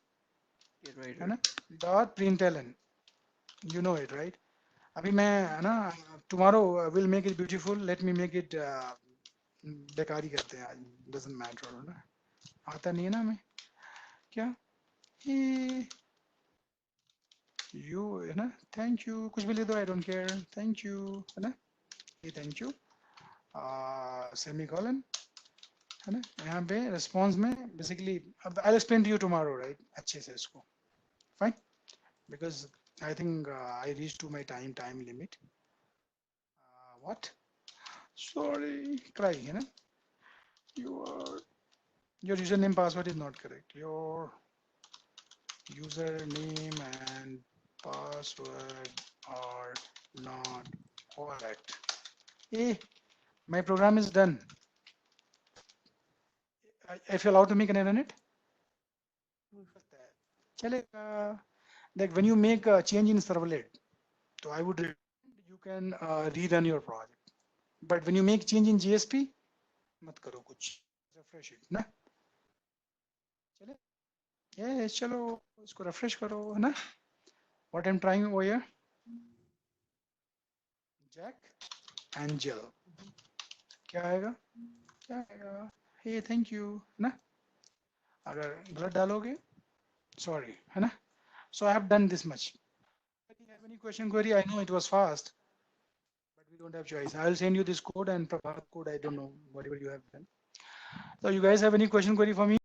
है ना, dot println, you know it, right. अभी मैं, है ना, tomorrow will make it beautiful, let me make it बेकारी करते हैं आज, डजंट मैटर, है ना, आता नहीं है ना हमें, क्या यू, है ना, थैंक यू, कुछ भी लिख दो, I don't care, thank you, है ना, ये थैंक यू, सेमीकोलन, है ना, यहाँ पे रिस्पॉन्स में बेसिकली, अब I explain to you tomorrow, right, अच्छे से इसको, fine, because I think I reached to my time limit. What? Sorry, cry, you know. Your username password is not correct. Your username and password are not correct. Hey, my program is done. If you allow to me, can I run it? Chalega. Like when you make a change in servlet, so I would recommend you can rerun your project. But when you make change in GSP, मत करो कुछ, refresh it ना. चले, yes, चलो इसको refresh करो, है ना. What I'm trying over here, Jack and Jill. क्या आएगा, क्या आएगा, hey thank you, है ना. अगर गलत डालोगे, sorry, है ना. So I have done this much. If you have any question, query, I know it was fast, but we don't have choice. I'll send you this code and Prabhat code, I don't know, whatever you have done. So you guys have any question, query for me?